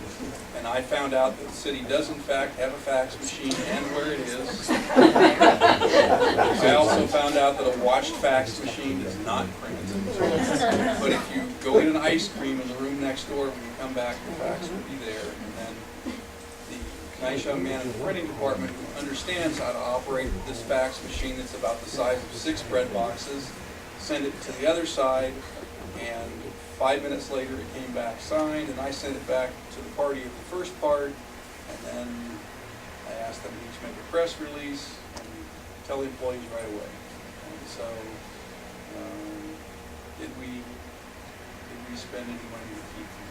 and I found out that the city does in fact have a fax machine and where it is. I also found out that a watched fax machine is not printed. But if you go get an ice cream in the room next door, when you come back, the fax will be there. And then the nice young man in the printing department who understands how to operate this fax machine that's about the size of 6 bread boxes, sent it to the other side, and 5 minutes later it came back signed, and I sent it back to the party of the first part, and then I asked them to each make a press release and tell the employees right away. And so, did we spend any money to keep them?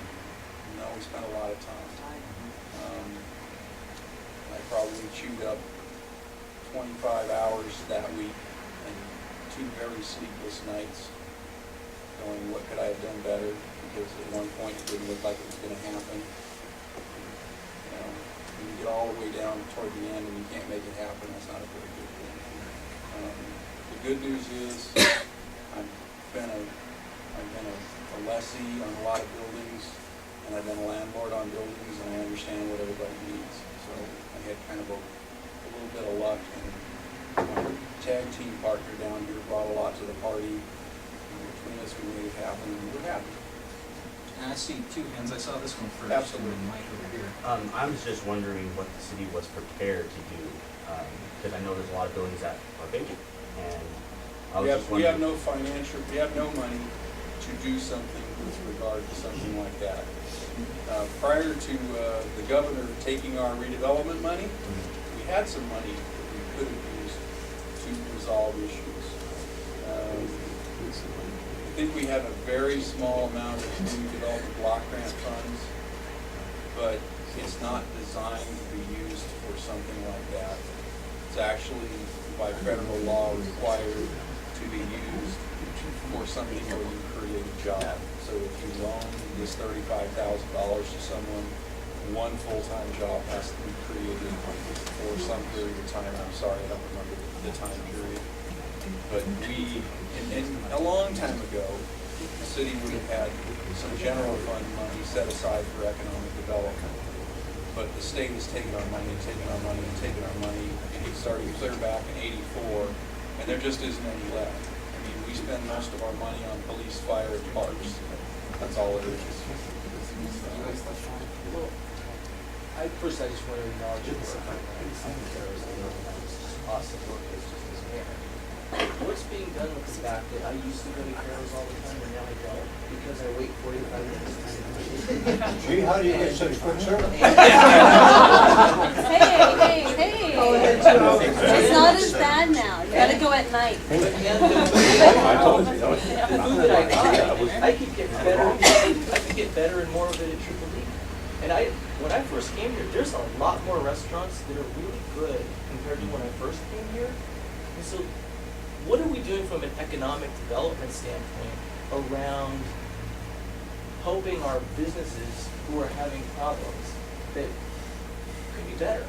No, we spent a lot of time. I probably chewed up 25 hours that week and 2 very sleepless nights going, what could I have done better? Because at one point it didn't look like it was going to happen. When you get all the way down toward the end and you can't make it happen, that's not a very good thing. The good news is I've been a lessee on a lot of buildings, and I've been a landlord on buildings, and I understand what everybody needs. So I had kind of a little bit of luck, and my tag team partner down here brought a lot to the party. Between us, we made it happen, and we're happy. And I see 2 hands. I saw this one first. Absolutely. And Mike over here. I was just wondering what the city was prepared to do, because I know there's a lot of buildings that are vacant, and I was just We have wondering. we have no money to do something with regard to something like that. Prior to the governor taking our redevelopment money, we had some money that we could have used to resolve issues. I think we have a very small amount of new development block grant funds, but it's not designed to be used for something like that. It's actually, by federal law, required to be used for something where you create a job. So if you loan this $35,000 to someone, 1 full-time job has to be created for some period of time. I'm sorry, I don't remember the time period. But a long time ago, the city would have had some general fund money set aside for economic development. But the state has taken our money and taken our money and taken our money, and it started clear back in '84, and there just isn't any left. I mean, we spend most of our money on police, fire, and parks. That's all it is. Well, I just want to acknowledge your work on Carrows. I know that was awesome work as mayor. What's being done with the fact that I used to go to Carrows all the time and now I don't because I wait 45 minutes to Gee, how do you get such quick service? Hey. It's not as bad now. You gotta go at night. I told you, The food that I got, I could get better, I could get better and more of it at Triple D. And when I first came here, there's a lot more restaurants that are really good compared to when I first came here. And so, what are we doing from an economic development standpoint around helping our businesses who are having problems that could be better?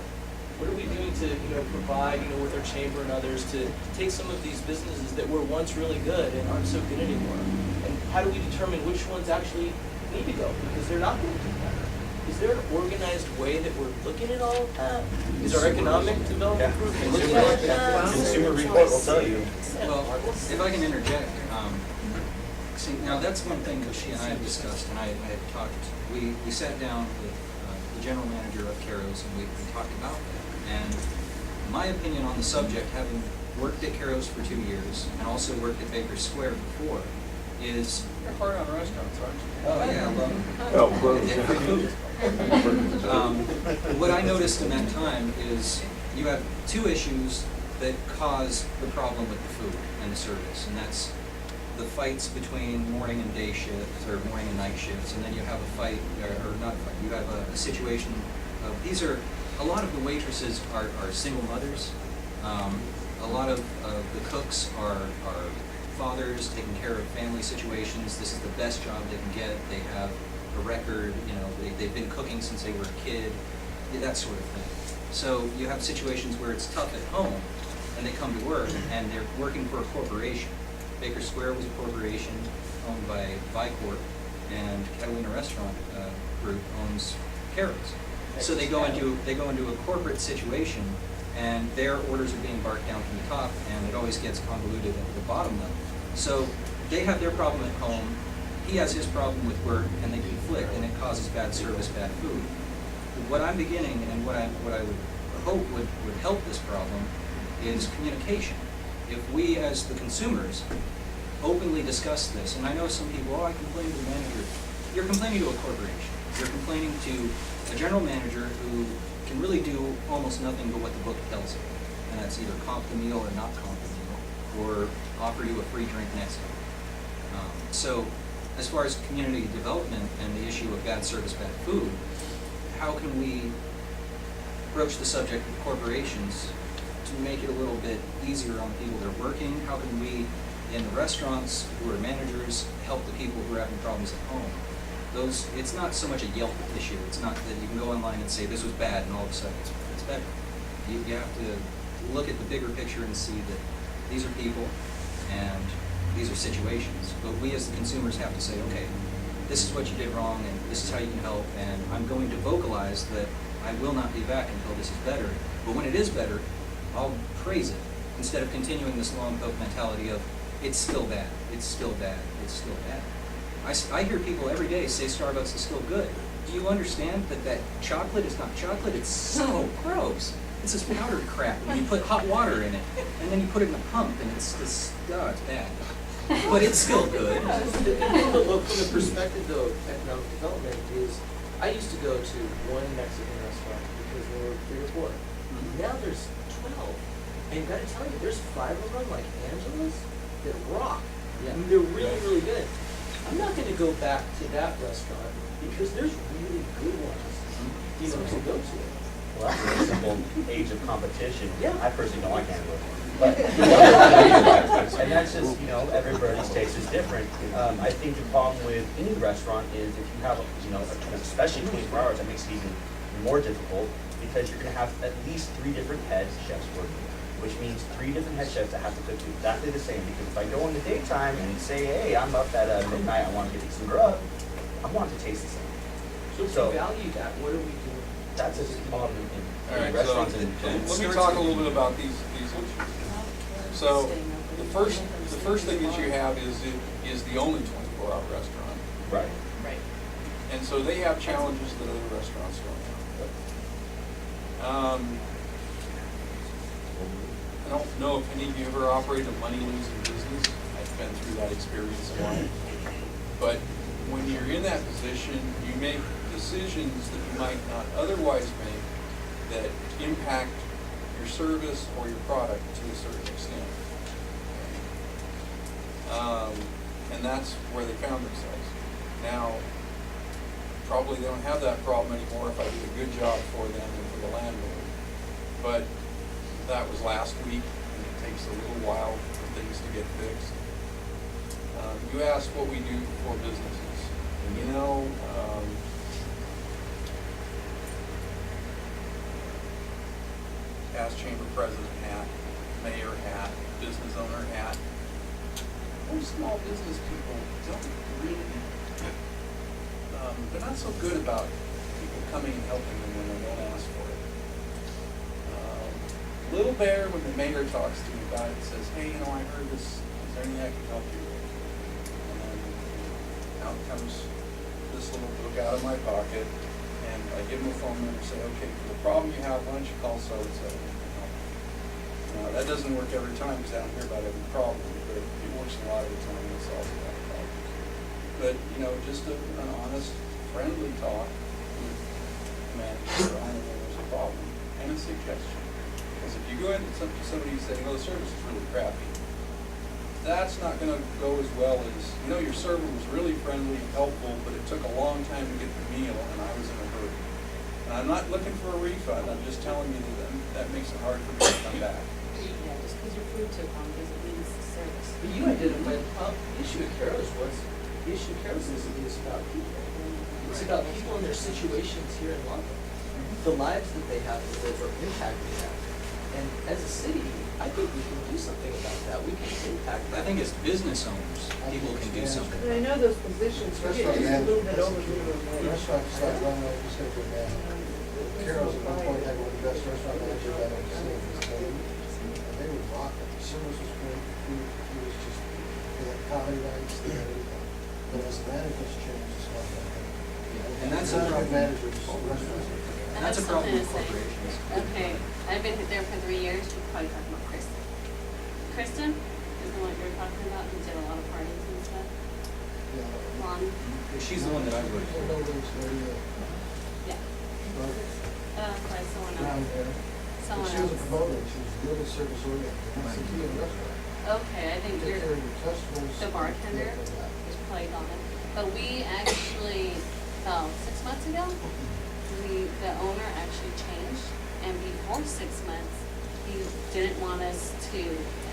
What are we doing to, provide, with our chamber and others to take some of these businesses that were once really good and aren't so good anymore? And how do we determine which ones actually need to go because they're not going to do better? Is there an organized way that we're looking at all of that? Is our economic development group looking at that? Consumer report will tell you. Well, if I can interject, see, now that's one thing that she and I had discussed, and I had talked, we sat down with the general manager of Carrows, and we talked about that. And my opinion on the subject, having worked at Carrows for 2 years, and also worked at Baker Square before, is... You're hard on restaurants, aren't you? Oh, yeah, I love them. Oh, well, What I noticed in that time is you have two issues that cause the problem with the food and the service, and that's the fights between morning and day shifts, or morning and night shifts, and then you have a fight, or not a fight, you have a situation of, a lot of the waitresses are single mothers. A lot of the cooks are fathers taking care of family situations. This is the best job they can get. They have a record, they've been cooking since they were a kid, that sort of thing. So you have situations where it's tough at home, and they come to work, and they're working for a corporation. Baker Square was a corporation owned by Vicorp, and Catalina Restaurant Group owns Carrows. So they go into a corporate situation, and their orders are being barked down from the top, and it always gets convoluted at the bottom level. So they have their problem at home, he has his problem with work, and they conflict, and it causes bad service, bad food. What I'm beginning, and what I would hope would help this problem, is communication. If we, as the consumers, openly discuss this, and I know some people, I complain to the manager. You're complaining to a corporation. You're complaining to a general manager who can really do almost nothing but what the book tells him, and that's either comp the meal or not comp the meal, or offer you a free drink next time. So, as far as community development and the issue of bad service, bad food, how can we broach the subject with corporations to make it a little bit easier on the people that are working? How can we, in the restaurants who are managers, help the people who are having problems at home? It's not so much a Yelp issue. It's not that you can go online and say this was bad and all of a sudden it's better. You have to look at the bigger picture and see that these are people and these are situations. But we as the consumers have to say, okay, this is what you did wrong and this is how you can help, and I'm going to vocalize that I will not be back until this is better. But when it is better, I'll praise it instead of continuing this Lompoc mentality of it's still bad, it's still bad, it's still bad. I hear people every day say Starbucks is still good. Do you understand that chocolate is not chocolate? It's so gross. It's this powdered crap, and you put hot water in it, and then you put it in a pump, and it's this, it's bad. But it's still good. Look, from the perspective though of economic development is, I used to go to one Mexican restaurant because there were 3 or 4. Now there's 12. And gotta tell you, there's 5 of them like Angela's that rock. Yeah. I mean, they're really, really good. I'm not gonna go back to that restaurant because there's really good ones, to go to. Well, that's a simple age of competition. Yeah. I personally don't like hamburgers. But, and that's just, everybody's taste is different. I think the problem with any restaurant is if you have, especially 24 hours, that makes it even more difficult because you're going to have at least 3 different head chefs working, which means 3 different head chefs that have to cook exactly the same. Because if I go in the daytime and say, hey, I'm up at midnight, I want to get some grub, I want it to taste the same. So if we value that, what are we doing? That's a problem All in right, restaurants so and let me talk a little bit about these issues. So the first thing that you have is the only 24-hour restaurant. Right. Right. And so they have challenges that other restaurants don't have. I don't know if any of you ever operated a money-losing business. I've been through that experience in life. But when you're in that that position, you make decisions that you might not otherwise make that impact your service or your product to a certain extent. And that's where they found themselves. Now, probably they don't have that problem anymore if I did a good job for them and for the landlord. But that was last week, and it takes a little while for things to get fixed. You asked what we do for businesses. And you know, past chamber president hat, mayor hat, business owner hat. Most small business people don't really, they're not so good about people coming and helping them when they don't ask for it. Little Bear, when the mayor talks to me about it, says, hey, you know, I heard this, is there anything I can help you with? And then out comes this little book out of my pocket, and I give him a phone number and say, okay, for the problem you have, why don't you call so-and-so? Now, that doesn't work every time because I don't hear about every problem, but it works a lot of the time and it solves a lot of problems. But, you know, just an honest, friendly talk with the manager on when there's a problem and a suggestion. Because if you go into somebody and say, oh, the service is really crappy, that's not going to go as well as, you know, your server was really friendly and helpful, but it took a long time to get the meal and I was in a hurry. And I'm not looking for a refund, I'm just telling you that makes it hard for me to come back. Yeah, just because your food took long doesn't mean it's the service. But you identified the problem. The issue at Carrows was, the issue at Carrows is about people. It's about people and their situations here in Lompoc. The lives that they have to live or impact they have. And as a city, I think we can do something about that. We can impact that. I think as business owners, people can do something. And I know those positions, are getting a little bit over. Restaurants like Lompoc, just like we're now. Carrows at one point had one of the best restaurant managers I've ever seen. And they would rock it. The service was great, the food was just, they had comedy nights, they had everything. But as the managers changed, it's not that good. And that's a Not problem. good managers, restaurants. And that's a problem with corporations. Okay, I've been there for 3 years, you're probably talking about Kristen. Kristen is the one you're talking about, who did a lot of parties and stuff. Yeah. Ron? She's the one that I work for. Yeah. Probably someone Down else. there. Someone She was a else. promoter, she was really service oriented. That's the key in a restaurant. Okay, I think Take you're care of your customers. the bartender is played on it. But we actually, about 6 months ago, the owner actually changed, and before 6 months, he didn't want us to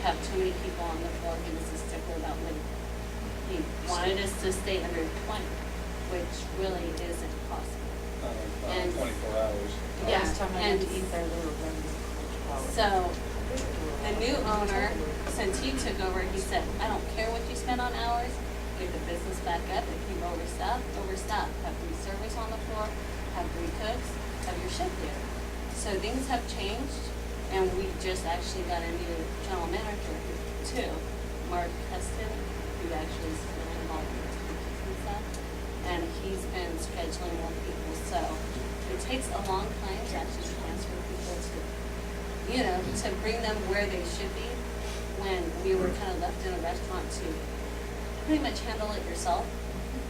have too many people on the floor. He was a stickler about limit. He wanted us to stay under 20, which really isn't possible. And- 24 hours. Yeah, Last time I and had to eat there, they were running. so the new owner, since he took over, he said, I don't care what you spend on hours, get the business back up. If you overstaff. Have 3 servers on the floor, have 3 cooks, have your shift here. So things have changed, and we just actually got a new general manager here too, Mark Heston, who actually is really involved in the business and stuff. And he's been scheduling more people, so it takes a long time to actually transfer people to, you know, to bring them where they should be, when we were kind of left in a restaurant to pretty much handle it yourself.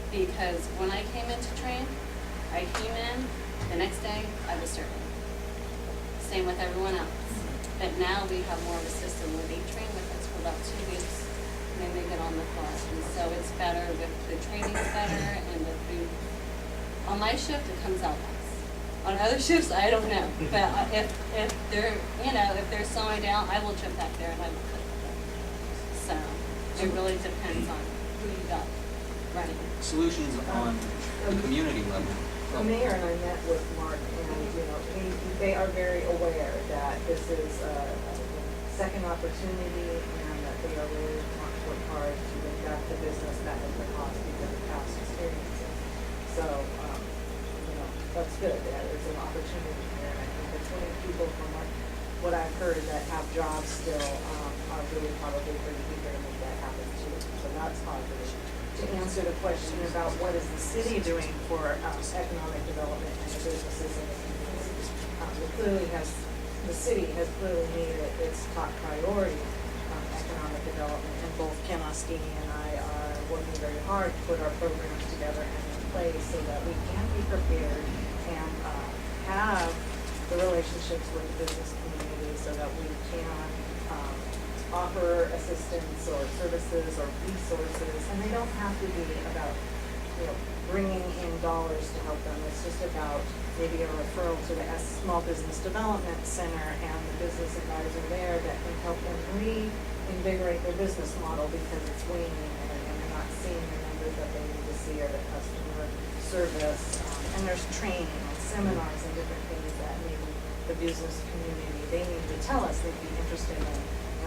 Because when I came in to train, I came in, the next day I was serving. Same with everyone else. But now we have more of a system where they train with us for about 2 weeks, and then they get on the floor. And so it's better, the training's better, and the food. On my shift, it comes out less. On other shifts, I don't know. But if they're, you know, if they're slowing down, I will jump back there and I will cook for them. So it really depends on who you got running. Solutions on the community level. The mayor and I met with Mark, and, you know, they are very aware that this is a second opportunity, and that they are really want to work hard to bring back the business that has been lost because of past experiences. So, you know, that's good, that there's an opportunity here, and I think the 20 people from what I've heard that have jobs still, are really probably pretty eager to make that happen too. So that's positive. To answer the question about what is the city doing for economic development and the businesses in the community, the city has clearly made it its top priority, economic development, and both Ken Ostini and I are working very hard to put our programs together and place so that we can be prepared and have the relationships with the business community so that we can offer assistance or services or resources, and they don't have to be about, bringing in dollars to help them. It's just about maybe a referral to the Small Business Development Center and the business advisor there that can help them reinvigorate their business model because it's waning and they're not seeing the numbers that they need to see or the customer service. And there's training and seminars and different things that maybe the business community, they need to tell us they'd be interested in.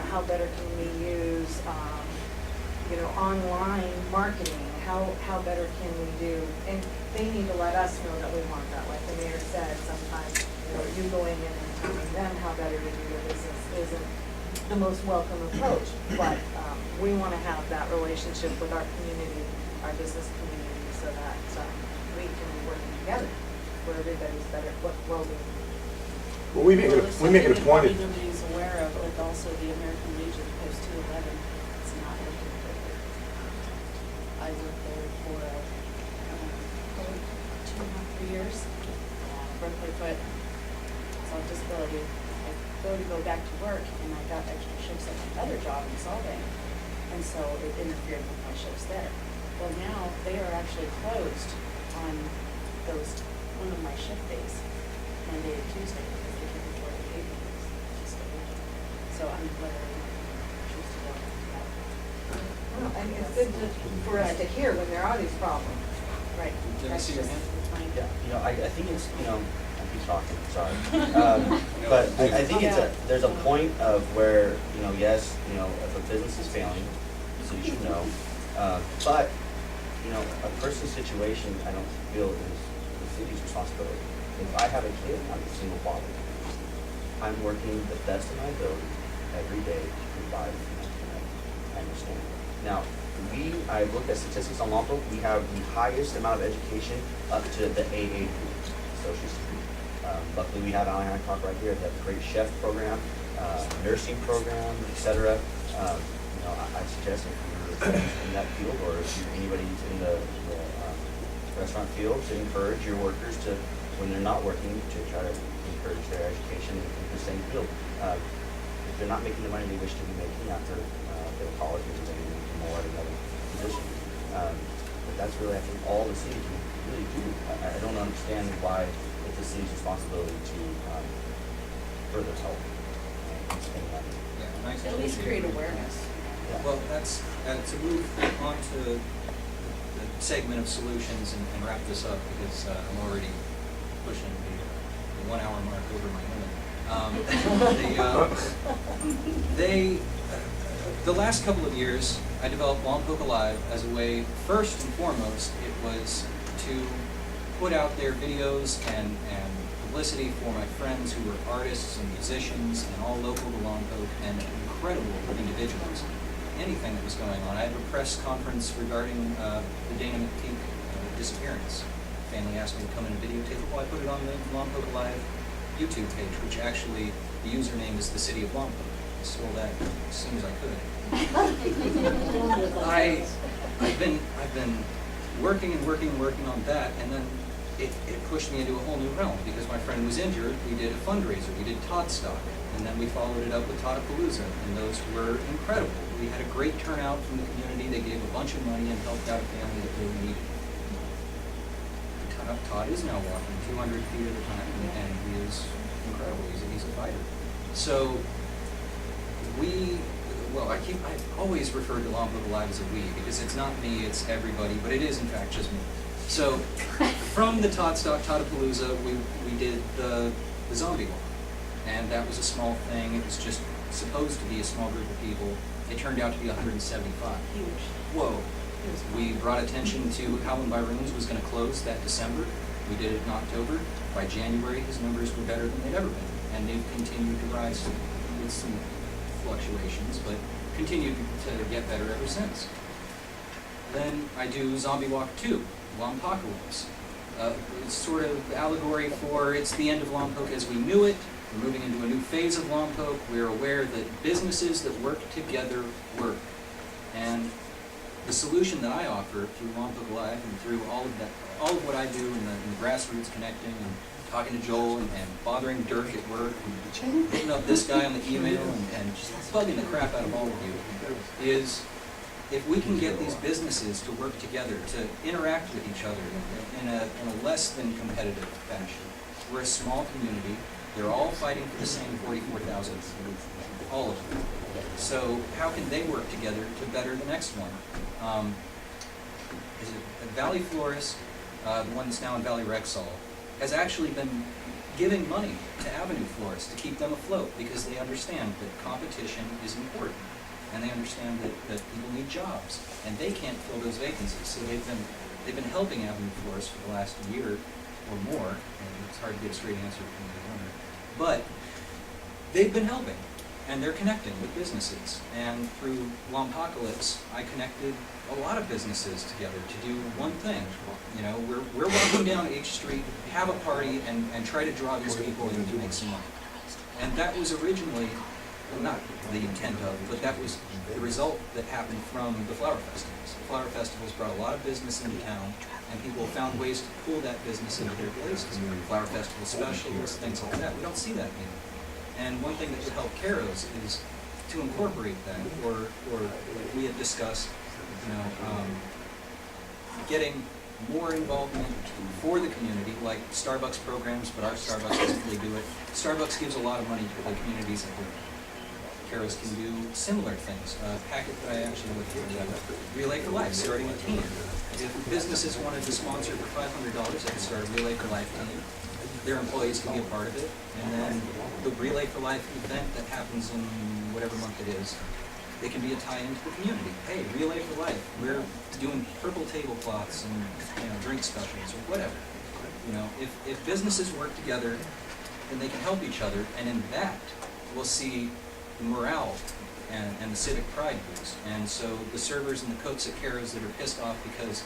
How better can we use, online marketing? How better can we do? And they need to let us know that we want that. Like the mayor said, sometimes, you going in and telling them how better to do your business isn't the most welcome approach. But we want to have that relationship with our community, our business community, so that we can be working together for everybody's better well-being. Well, we make it a point. Probably nobody's aware of, but also the American Legion Post 211, it's not looking good. I worked there for 2.5, 3 years, broke my foot, so on disability. I go back to work, and I got extra shifts at my other job in Solvang, and so it interfered with my shifts there. Well, now they are actually closed on one of my shift days, Monday and Tuesday. So I'm glad I choose to go into that. Well, and it's good for us to hear when there are these problems. Right. Did I see your hand? Yeah, I think it's, I keep talking, sorry. But I think there's a point of where, yes, if a business is failing, so you should know. But, a person's situation, I don't feel is the city's responsibility. If I have a kid, I'm a single father. I'm working the best of my ability every day to provide for my community. I understand. Now, I looked at statistics on Lompoc. We have the highest amount of education up to the AA group, associate's degree. Luckily, we have Allie Hancock right here. They have a great chef program, nursing program, etc. I suggest if you're in that field or if you're anybody in the restaurant field, to encourage your workers to, when they're not working, to try to encourage their education in the same field. If they're not making the money they wish to be making after their college, or they need more at another position. But that's really, I think, all the city can really do. I don't understand why it's the city's responsibility to further help and spend money. Yeah, nice. At least create awareness. Yeah. Well, that's, to move on to the segment of solutions and wrap this up, because I'm already pushing the 1 hour mark over my limit. The last couple of years, I developed Lompoc Alive as a way, first and foremost, it was to put out their videos and publicity for my friends who were artists and musicians and all local to Lompoc and incredible individuals. Anything that was going on. I had a press conference regarding the Dana McPeak disappearance. Family asked me to come in and videotape it. Well, I put it on the Lompoc Alive YouTube page, which actually the username is the City of Lompoc. I stole that as soon as I could. I've been working on that, and then it pushed me into a whole new realm because my friend was injured. We did a fundraiser. We did Toddstock, and then we followed it up with Toddapalooza, and those were incredible. We had a great turnout from the community. They gave a bunch of money and helped out a family that really needed it. Todd is now walking 200 feet at a time, and he is incredible. He's a fighter. So I always refer to Lompoc Alive as a we, because it's not me, it's everybody, but it is in fact just me. So from the Toddstock, Toddapalooza, we did the zombie walk, and that was a small thing. It was just supposed to be a small group of people. It turned out to be 175. Huge. Whoa. We brought attention to Howlin' by Rooms was going to close that December. We did it in October. By January, his numbers were better than they'd ever been, and they've continued to rise with some fluctuations, but continued to get better ever since. Then I do Zombie Walk 2, Lompocalypse. It's sort of allegory for it's the end of Lompoc as we knew it. We're moving into a new phase of Lompoc. We're aware that businesses that work together work. And the solution that I offer through Lompoc Live and through all of what I do in the grassroots connecting and talking to Joel and bothering Dirk at work and hitting up this guy on the email and just bugging the crap out of all of you is if we can get these businesses to work together, to interact with each other in a less than competitive fashion. We're a small community. They're all fighting for the same 44,000, all of them. So how can they work together to better the next one? Is it Valley Florist, the one that's now in Valley Rexall, has actually been giving money to Avenue Florists to keep them afloat because they understand that competition is important and they understand that people need jobs and they can't fill those vacancies. So they've been helping Avenue Florists for the last year or more, and it's hard to get a straight answer from the owner. But they've been helping, and they're connecting with businesses. And through Lompocalypse, I connected a lot of businesses together to do one thing. You know, we're walking down H Street, have a party, and try to draw these people in to make some money. And that was originally, well, not the intent of, but that was the result that happened from the flower festivals. The flower festivals brought a lot of business into town, and people found ways to pull that business into their places. Flower festival specials, things like that. We don't see that anymore. And one thing that would help Carrows is to incorporate that, or we had discussed, you know, getting more involvement for the community, like Starbucks programs, but our Starbucks doesn't really do it. Starbucks gives a lot of money to the communities that work. Carrows can do similar things. A packet that I actually looked at, Relay for Life, starting a team. If businesses wanted to sponsor for $500, they could start a Relay for Life team. Their employees can be a part of it. And then the Relay for Life event that happens in whatever month it is, they can be a tie-in to the community. Hey, Relay for Life, we're doing purple tablecloths and, you know, drink specials or whatever. You know, if businesses work together, then they can help each other, and in that, we'll see the morale and the civic pride boost. And so the servers and the cooks at Carrows that are pissed off because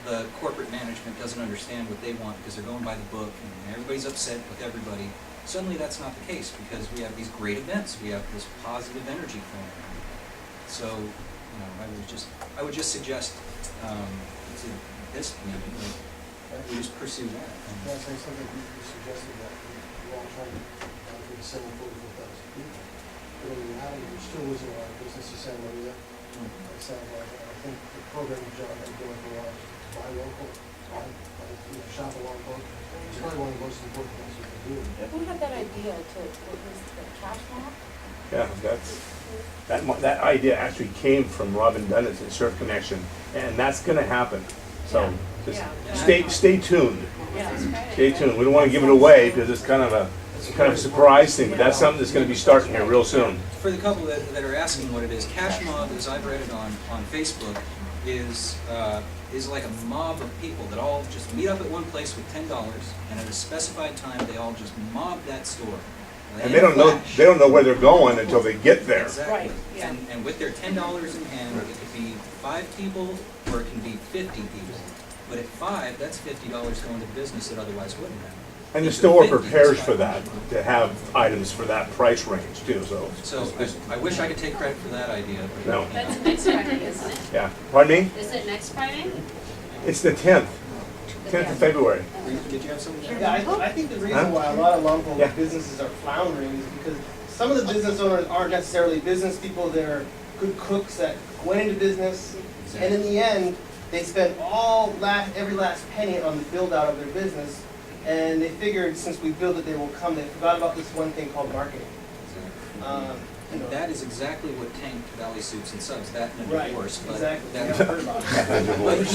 the corporate management doesn't understand what they want because they're going by the book and everybody's upset with everybody, suddenly that's not the case because we have these great events. We have this positive energy flowing around. So, you know, I would just suggest to this community that we just pursue that. Can I say something? You suggested that we're all trying to for the same 44,000 people. But in reality, we're still losing a lot of business to San Maria. It sounds like, I think the program John had going for a while is to buy local, shop a Lompoc. It's probably one of the most important things we can do. Who had that idea to, what was the cash mob? Yeah, that idea actually came from Robin Dunnett's at Surf Connection, and that's going to happen. So just stay tuned. Stay tuned. We don't want to give it away because it's kind of a surprise thing, but that's something that's going to be starting here real soon. For the couple that are asking what it is, Cash Mob, as I've read it on Facebook, is like a mob of people that all just meet up at one place with $10, and at a specified time they all just mob that store. And they don't know where they're going until they get there. Exactly. Right, yeah. And with their $10 in hand, it could be 5 people or it can be 50 people. But at 5, that's $50 going to business that otherwise wouldn't have. And the store prepares for that, to have items for that price range too. So I wish I could take credit for that idea. But No. That's next Friday, isn't it? Yeah. Pardon me? Is it next Friday? It's the 10th. 10th of February. Did you have something? Yeah, I think the reason why a lot of Lompoc businesses are floundering is because some of the business owners aren't necessarily business people. They're good cooks that went into business, and in the end, they spent every last penny on the build out of their business, and they figured since we built it, they will come. They forgot about this one thing called marketing. And that is exactly what tanked Valley Soups and Subs, that and a Right, divorce. But exactly. that- Yeah, I've heard about it. But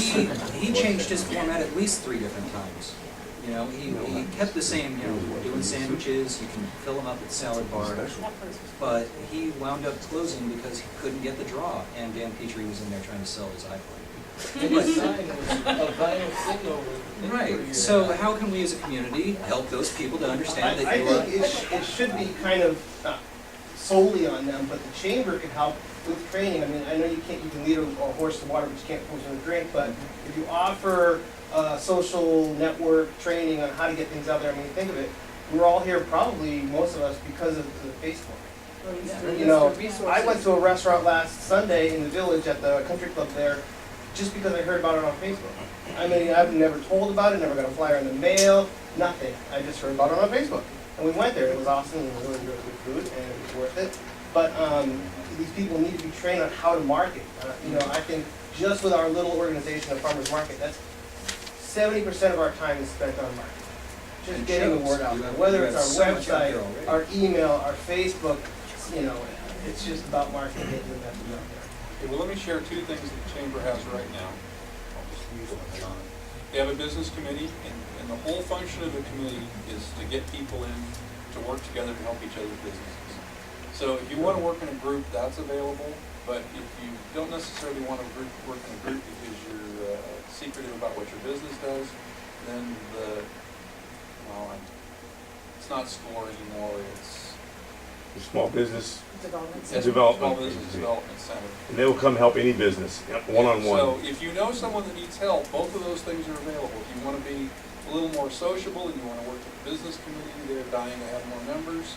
he changed his format at least 3 different times. You know, he kept the same, you know, doing sandwiches, you can fill them up at salad bar, but he wound up closing because he couldn't get the draw, and Dan Petrie was in there trying to sell his iPhone. Right, so how can we as a community help those people to understand that I you are... think it should be kind of not solely on them, but the chamber can help with training. I mean, I know you can lead a horse to water, but you can't force them to drink, but if you offer social network training on how to get things out there, I mean, think of it, we're all here probably, most of us, because of the Facebook. You know, I went to a restaurant last Sunday in the village at the country club there, just because I heard about it on Facebook. I mean, I've never told about it, never got a flyer in the mail, nothing. I just heard about it on Facebook. And we went there, it was awesome, and really, really good food, and it was worth it. But these people need to be trained on how to market. You know, I think just with our little organization of Farmers Market, that's 70% of our time is spent on marketing. Just And getting the shows. word out You there, have- whether you it's have our so much out there website, already. our email, our Facebook, you know, it's just about marketing, getting the message out there. Okay, well, let me share two things that the chamber has right now. I'll just use them on it. They have a business committee, and the whole function of the committee is to get people in to work together to help each other's businesses. So if you want to work in a group, that's available, but if you don't necessarily want to work in a group because you're secretive about what your business does, then it's not SCORE anymore, it's The Small Business Development Small Development. Business Development Center. And they will come help any business, one-on-one. So if you know someone that needs help, both of those things are available. If you want to be a little more sociable and you want to work with the business community, they're dying to have more members.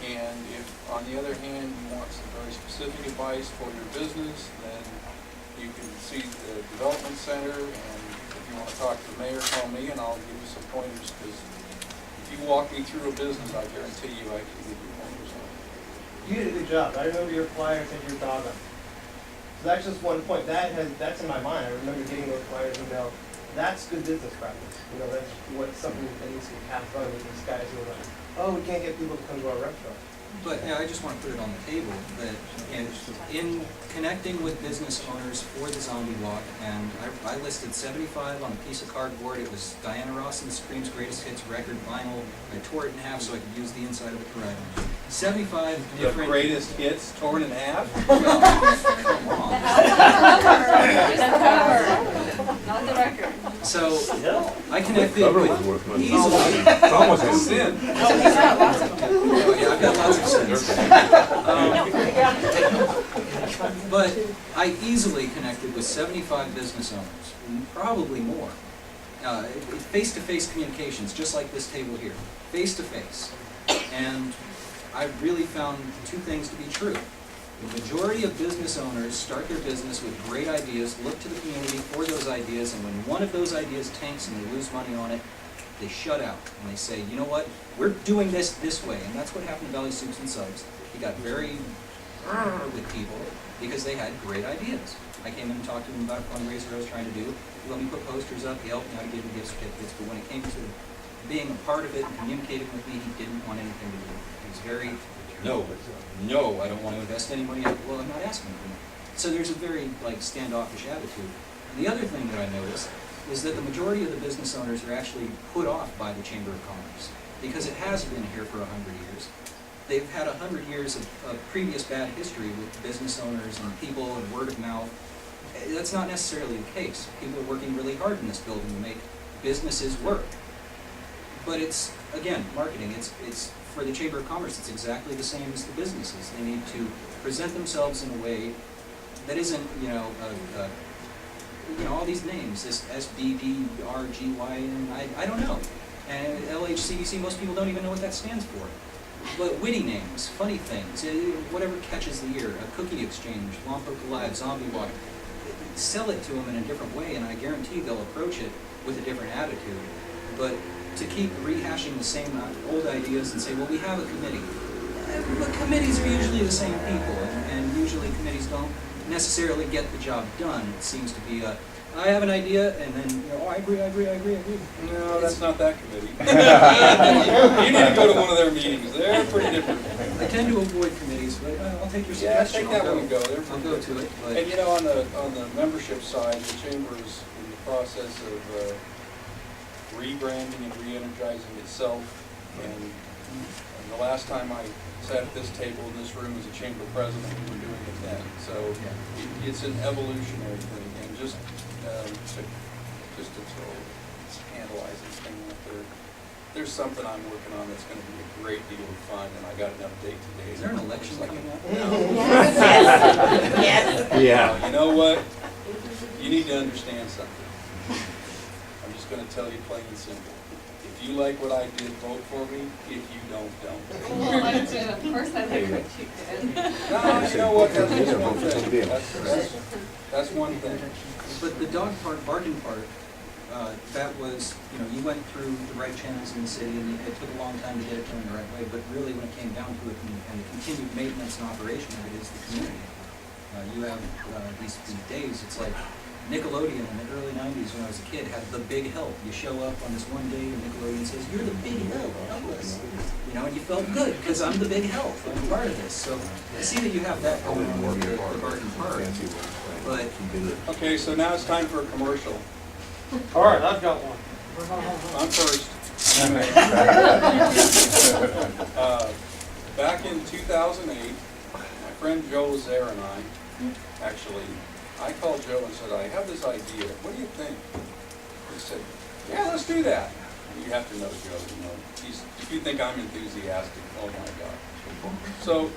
And if, on the other hand, you want some very specific advice for your business, then you can see the Development Center, and if you want to talk to the mayor, call me and I'll give you some pointers, because if you walk me through a business, I guarantee you I can give you pointers on it. You did a good job. I remember your flyers and your dog on. So that's just one point. That's in my mind. I remember getting those flyers emailed. That's good business practice. You know, that's something that needs to be passed on with these guys who are like, oh, we can't get people to come to our restaurant. But yeah, I just want to put it on the table that in connecting with business owners for the zombie walk, and I listed 75 on a piece of cardboard. It was Diana Ross and the Supremes' greatest hits record vinyl. I tore it in half so I could use the inside of it to write on. 75 The different. greatest hits torn in half? Well, come on. Not the record. So I connected Cover was with worth money. easily. It's almost It's a in. sin. Oh, yeah, I've got lots of sense. But I easily connected with 75 business owners, probably more. Face-to-face communications, just like this table here, face-to-face. And I really found two things to be true. The majority of business owners start their business with great ideas, look to the community for those ideas, and when one of those ideas tanks and they lose money on it, they shut out and they say, you know what, we're doing this way. And that's what happened to Valley Soups and Subs. He got very with people because they had great ideas. I came in and talked to him about a fundraiser I was trying to do. He let me put posters up, he helped me out, he gave me gift certificates, but when it came to being a part of it and communicating with me, he didn't want anything to do with it. He was very, no, I don't want to invest any money. Well, I'm not asking for money. So there's a very standoffish attitude. The other thing that I noticed is that the majority of the business owners are actually put off by the Chamber of Commerce because it has been here for 100 years. They've had 100 years of previous bad history with business owners and people and word of mouth. That's not necessarily the case. People are working really hard in this building to make businesses work. But it's, again, marketing. It's for the Chamber of Commerce, it's exactly the same as the businesses. They need to present themselves in a way that isn't, all these names, this SBDRGY, I don't know. And LHCDC, most people don't even know what that stands for. But witty names, funny things, whatever catches the ear, a cookie exchange, Lompoc Valley, zombie walk, sell it to them in a different way, and I guarantee they'll approach it with a different attitude. But to keep rehashing the same old ideas and say, well, we have a committee. But committees are usually the same people, and usually committees don't necessarily get the job done. It seems to be I have an idea, and then, I agree. No, that's not that committee. You need to go to one of their meetings. They're pretty different. I tend to avoid committees, but I'll take your Yeah, suggestion. take that one and go. They're I'll pretty go good. to it. But And on the membership side, the chamber is in the process of rebranding and re-energizing itself. And the last time I sat at this table in this room as a chamber president, we were doing it then. So it's an evolutionary thing, and just to analyze this thing out there's something I'm working on that's going to be a great deal of fun, and I got an update today. is there an election coming up? No. Yes. Yeah. You know what? You need to understand something. I'm just gonna tell you plain and simple. If you like what I did, vote for me. If you don't, don't. Well, I do. Of course I like what you did. No, you know what, that's just one thing. That's one thing. But the dog part, barking part, that was, you went through the right channels in the city, and it took a long time to get it going the right way, but really when it came down to it, and the continued maintenance and operation of it is the community. You have these days, it's like Nickelodeon in the early 90s when I was a kid had the big help. You show up on this one day and Nickelodeon says, "You're the big help, help us." And you felt good because I'm the big help, I'm part of this. So I see that you have that going on with the barking part. But Okay, so now it's time for a commercial. All right, I've got one. I'm first. Back in 2008, my friend Joe Lazare and I called Joe and said, "I have this idea. What do you think?" He said, "Yeah, let's do that." You have to know Joe. If you think I'm enthusiastic, oh my God. So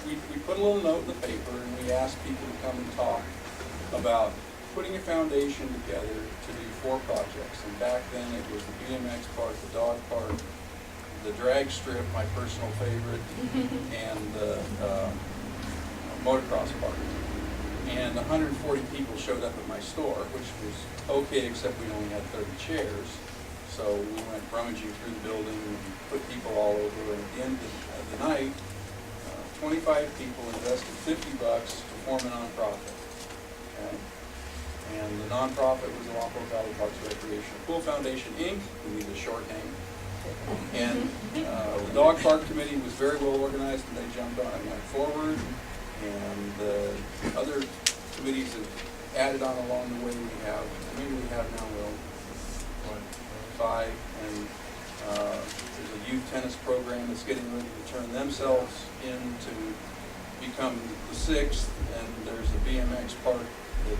we put a little note in the paper and we asked people to come and talk about putting a foundation together to do 4 projects. And back then it was the BMX park, the dog park, the drag strip, my personal favorite, and the motocross park. And 140 people showed up at my store, which was okay, except we only had 30 chairs. So we went rummaging through the building and put people all over. And at the end of the night, 25 people invested $50 to form a nonprofit. Okay? And the nonprofit was the Lompoc Valley Parks Recreation Pool Foundation, Inc. We need a short name. And the dog park committee was very well organized, and they jumped on and went forward. And the other committees have added on along the way. We have now, 5, and there's a youth tennis program that's getting ready to turn themselves in to become the 6th, and there's a BMX park that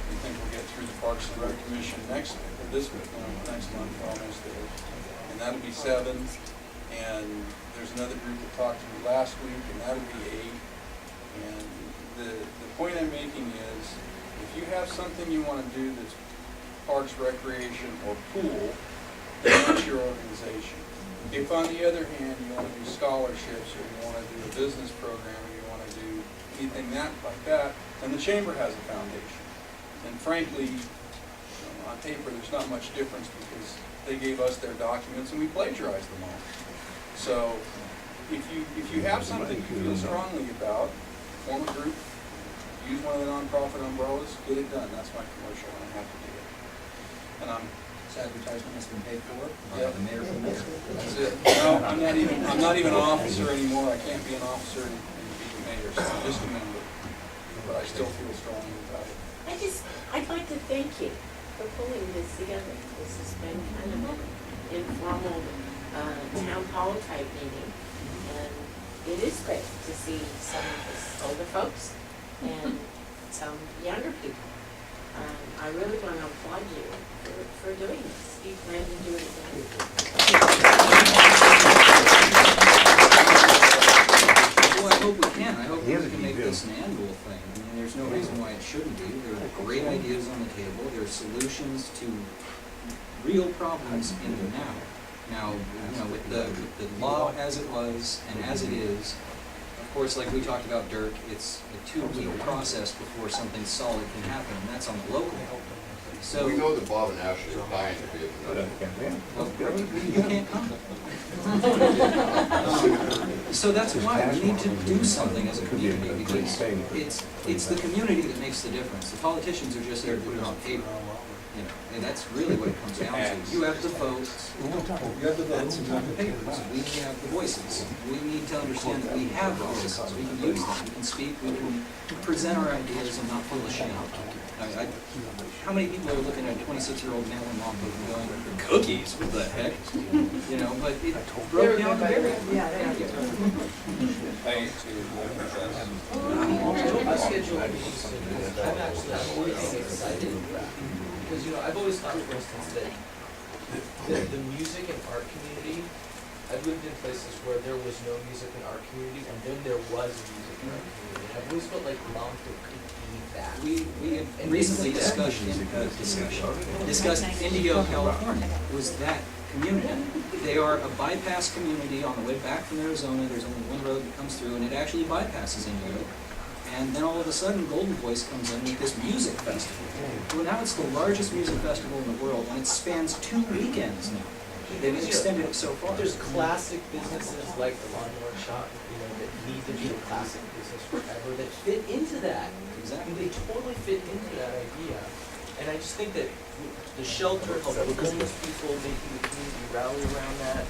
we think we'll get through the Parks and Rec Commission next month, we're almost there, and that'll be 7. And there's another group that talked to me last week, and that'll be 8. And the point I'm making is, if you have something you want to do that's parks, recreation, or pool, then that's your organization. If on the other hand you want to do scholarships, or you want to do a business program, or you want to do anything like that, then the chamber has a foundation. And frankly, on paper there's not much difference because they gave us their documents and we plagiarized them all. So if you have something you feel strongly about, form a group, use one of the nonprofit umbrellas, get it done. That's my commercial, and I have to do it. And this advertisement has been paid for by Yeah. the mayor from there. that's it. No, I'm not even an officer anymore. I can't be an officer and be the mayor, so I'm just a member. But I still feel strongly about it. I'd like to thank you for pulling this together. This has been kind of an informal town hall type meeting. And it is great to see some of us older folks and some younger people. I really want to applaud you for doing this. Do you plan to do it again? Well, I hope we can. I hope we can make this an annual thing. I mean, there's no reason why it shouldn't be. There are great ideas on the table. There are solutions to real problems in the now. Now, with the law as it was and as it is, of course, like we talked about, Dirk, it's a 2-week process before something solid can happen, and that's on the local. So We know that Bob and Ashley are dying to be able to. you can't come. So that's why we need to do something as a community, because it's the community that makes the difference. The politicians are just there to put it on paper. And that's really what it comes down to. You have the votes, you have the papers, we have the voices. We need to understand that we have voices, we can use them, we can speak, we can present our ideas and not feel ashamed. How many people are looking at a 26-year-old man in Lompoc and going, "Cookies, what the heck?" But it broke down the barrier. Yeah, they are. My schedule is, I'm always excited, because, I've always thought, for instance, that the music and art community I've lived in places where there was no music in our community, and then there was music in our community. And I've always felt like Lompoc could be that. We have recently discussed Indio, California. It was that community. They are a bypass community on the way back from Arizona. There's only one road that comes through, and it actually bypasses Indio. And then all of a sudden, Golden Voice comes in with this music festival. Well, now it's the largest music festival in the world, and it spans 2 weekends now. They've extended it so far. There's classic businesses like the lawnmower shop, that need to be a classic business forever, that fit into that. Exactly. They totally fit into that idea. And I just think that the shelter, helping homeless people, making the community rally around that,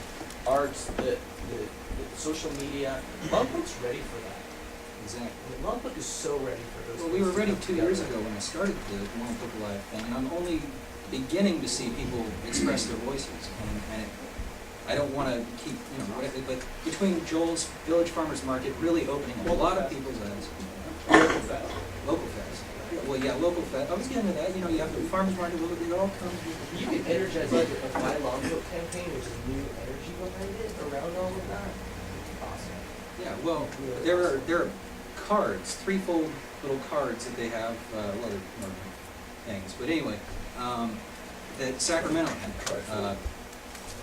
arts, the social media, Lompoc's ready for that. Exactly. I mean, Lompoc is so ready for those. Well, we were ready 2 years ago when I started the Lompoc Live thing, and I'm only beginning to see people express their voices. And I don't want to keep, but between Joel's Village Farmers Market really opening up a lot of people's eyes. Local fest. Local fest. Well, yeah, local fest. I was getting to that. You have the farmers market. It all comes. You can energize like a Buy Lompoc campaign, which is new energy behind it around all of that. Awesome. Yeah. Well, there are cards, threefold little cards that they have. Well, they're more things, but anyway, that Sacramento had.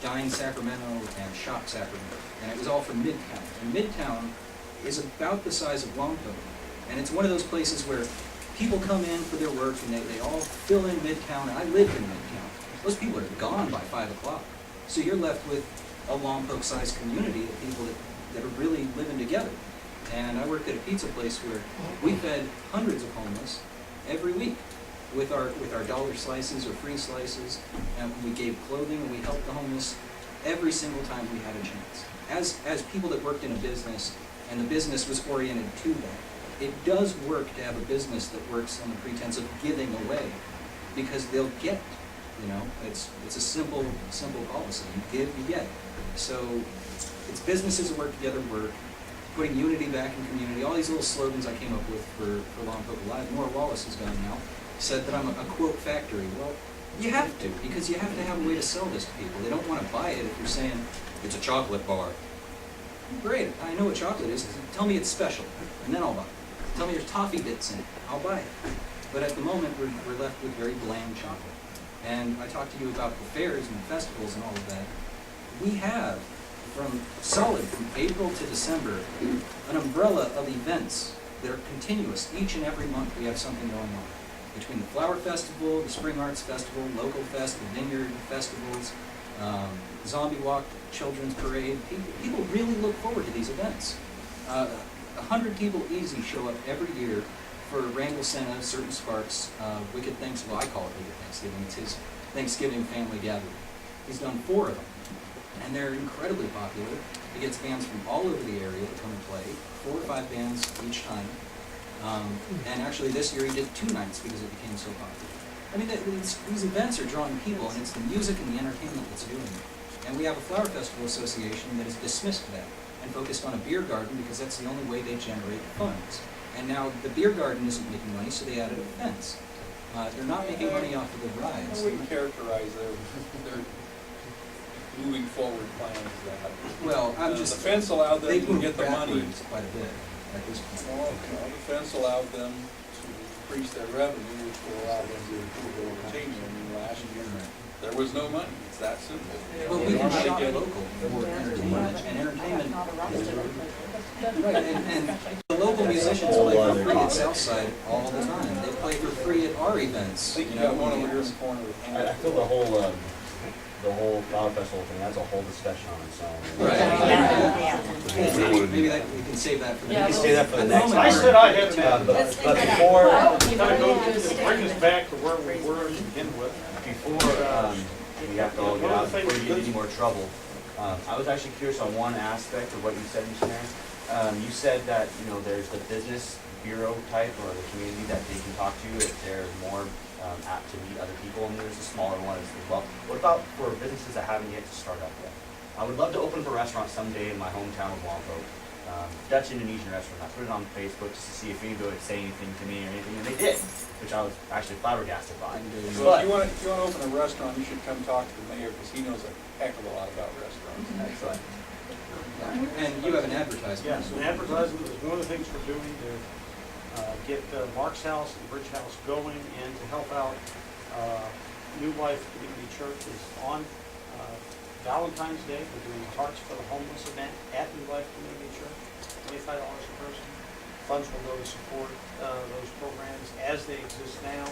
Dine Sacramento and Shop Sacramento, and it was all from Midtown. And Midtown is about the size of Lompoc, and it's one of those places where people come in for their work and they all fill in Midtown, and I lived in Midtown. Those people are gone by 5 o'clock. So you're left with a Lompoc-sized community of people that are really living together. And I worked at a pizza place where we fed hundreds of homeless every week with our dollar slices or free slices, and we gave clothing and we helped the homeless every single time we had a chance. As people that worked in a business, and the business was oriented to that, it does work to have a business that works on the pretense of giving away, because they'll get, it's a simple policy. You give, you get. So it's businesses that work together, work, putting unity back in community, all these little slogans I came up with for Lompoc Live. Nora Wallace is gone now. Said that I'm a quote factory. Well, you have to, because you have to have a way to sell this to people. They don't want to buy it if you're saying it's a chocolate bar. Great, I know what chocolate is. Tell me it's special, and then I'll buy it. Tell me there's toffee bits in it, I'll buy it. But at the moment, we're left with very bland chocolate. And I talked to you about the fairs and the festivals and all of that. We have, from April to December, an umbrella of events that are continuous. Each and every month we have something going on. Between the Flower Festival, the Spring Arts Festival, Local Fest, the Vineyard Festivals, Zombie Walk, Children's Parade, people really look forward to these events. 100 people easy show up every year for Randall Senna, Certain Sparks, Wicked Thanksgiving. Well, I call it Wicked Thanksgiving. It's his Thanksgiving family gathering. He's done 4 of them, and they're incredibly popular. He gets bands from all over the area to come and play, 4 or 5 bands each time. And actually this year he did 2 nights because it became so popular. I mean, these events are drawing people, and it's the music and the entertainment that's doing it. And we have a Flower Festival Association that has dismissed that and focused on a beer garden because that's the only way they generate funds. And now the beer garden isn't making money, so they added a fence. They're not making money off of the rides. I wouldn't characterize their moving forward plans that. Well, the fence allowed them to get the money. Quite a bit at this point. Well, the fence allowed them to increase their revenue, which will allow them to continue. I mean, last year, there was no money. It's that simple. Well, we can shop local for entertainment, and entertainment is right. And the local musicians play for free at Southside all the time. They play for free at our events. I think you got one over here in the corner with I feel the whole Flower Festival thing, that's a whole discussion on its own. Right. Maybe we can save that for the next. We can save that for the next. I said I have But before, bring us back to where we were to begin with. before we have to all get out, before you get any more trouble, I was actually curious on one aspect of what you said, Mr. Mayor. You said that, there's the business bureau type or the community that they can talk to if they're more apt to meet other people, and there's a smaller one as well. What about for businesses that haven't yet to start up yet? I would love to open up a restaurant someday in my hometown of Lompoc. Dutch Indonesian restaurant. I put it on Facebook just to see if anybody would say anything to me or anything, and they did, which I was actually flabbergasted by. So if you want to open a restaurant, you should come talk to the mayor, because he knows a heck of a lot about restaurants. Excellent. And you have an advertisement. Yes, an advertisement is one of the things we're doing to get Mark's House and Bridgehouse going and to help out New Life Community Church is on Valentine's Day. We're doing a Hearts for the Homeless event at New Life Community Church, $25 a person. Funds will go to support those programs as they exist now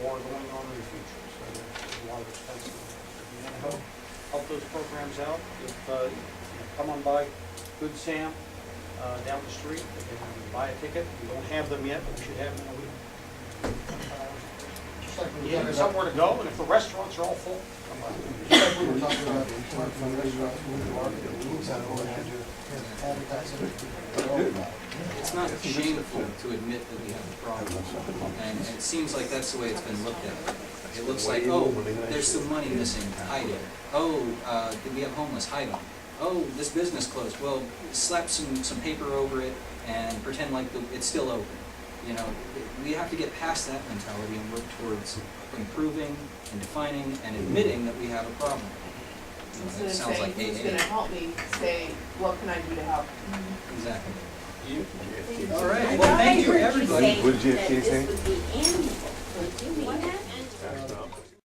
or going on in the future. So there's a lot of expenses. If you want to help those programs out, if come on by Good Sam down the street. They can buy a ticket. We don't have them yet, but we should have them in a week. Just like we were Yeah, talking somewhere about, to go, and if the restaurants are all full, come by. just like we were talking about, from the restaurants, moving to market, we need to advertise it. It's not shameful to admit that we have a problem, and it seems like that's the way it's been looked at. It looks like, oh, there's some money missing, hide it. Oh, we have homeless, hide them. Oh, this business closed, well, slap some paper over it and pretend like it's still open. You know, we have to get past that mentality and work towards improving and defining and admitting that we have a problem. Instead It of sounds saying, like who's AA. gonna help me, say, what can I do to help? Exactly. You- All right, I well, thought thank I you, heard everybody. say What did you that say? this would be Andy's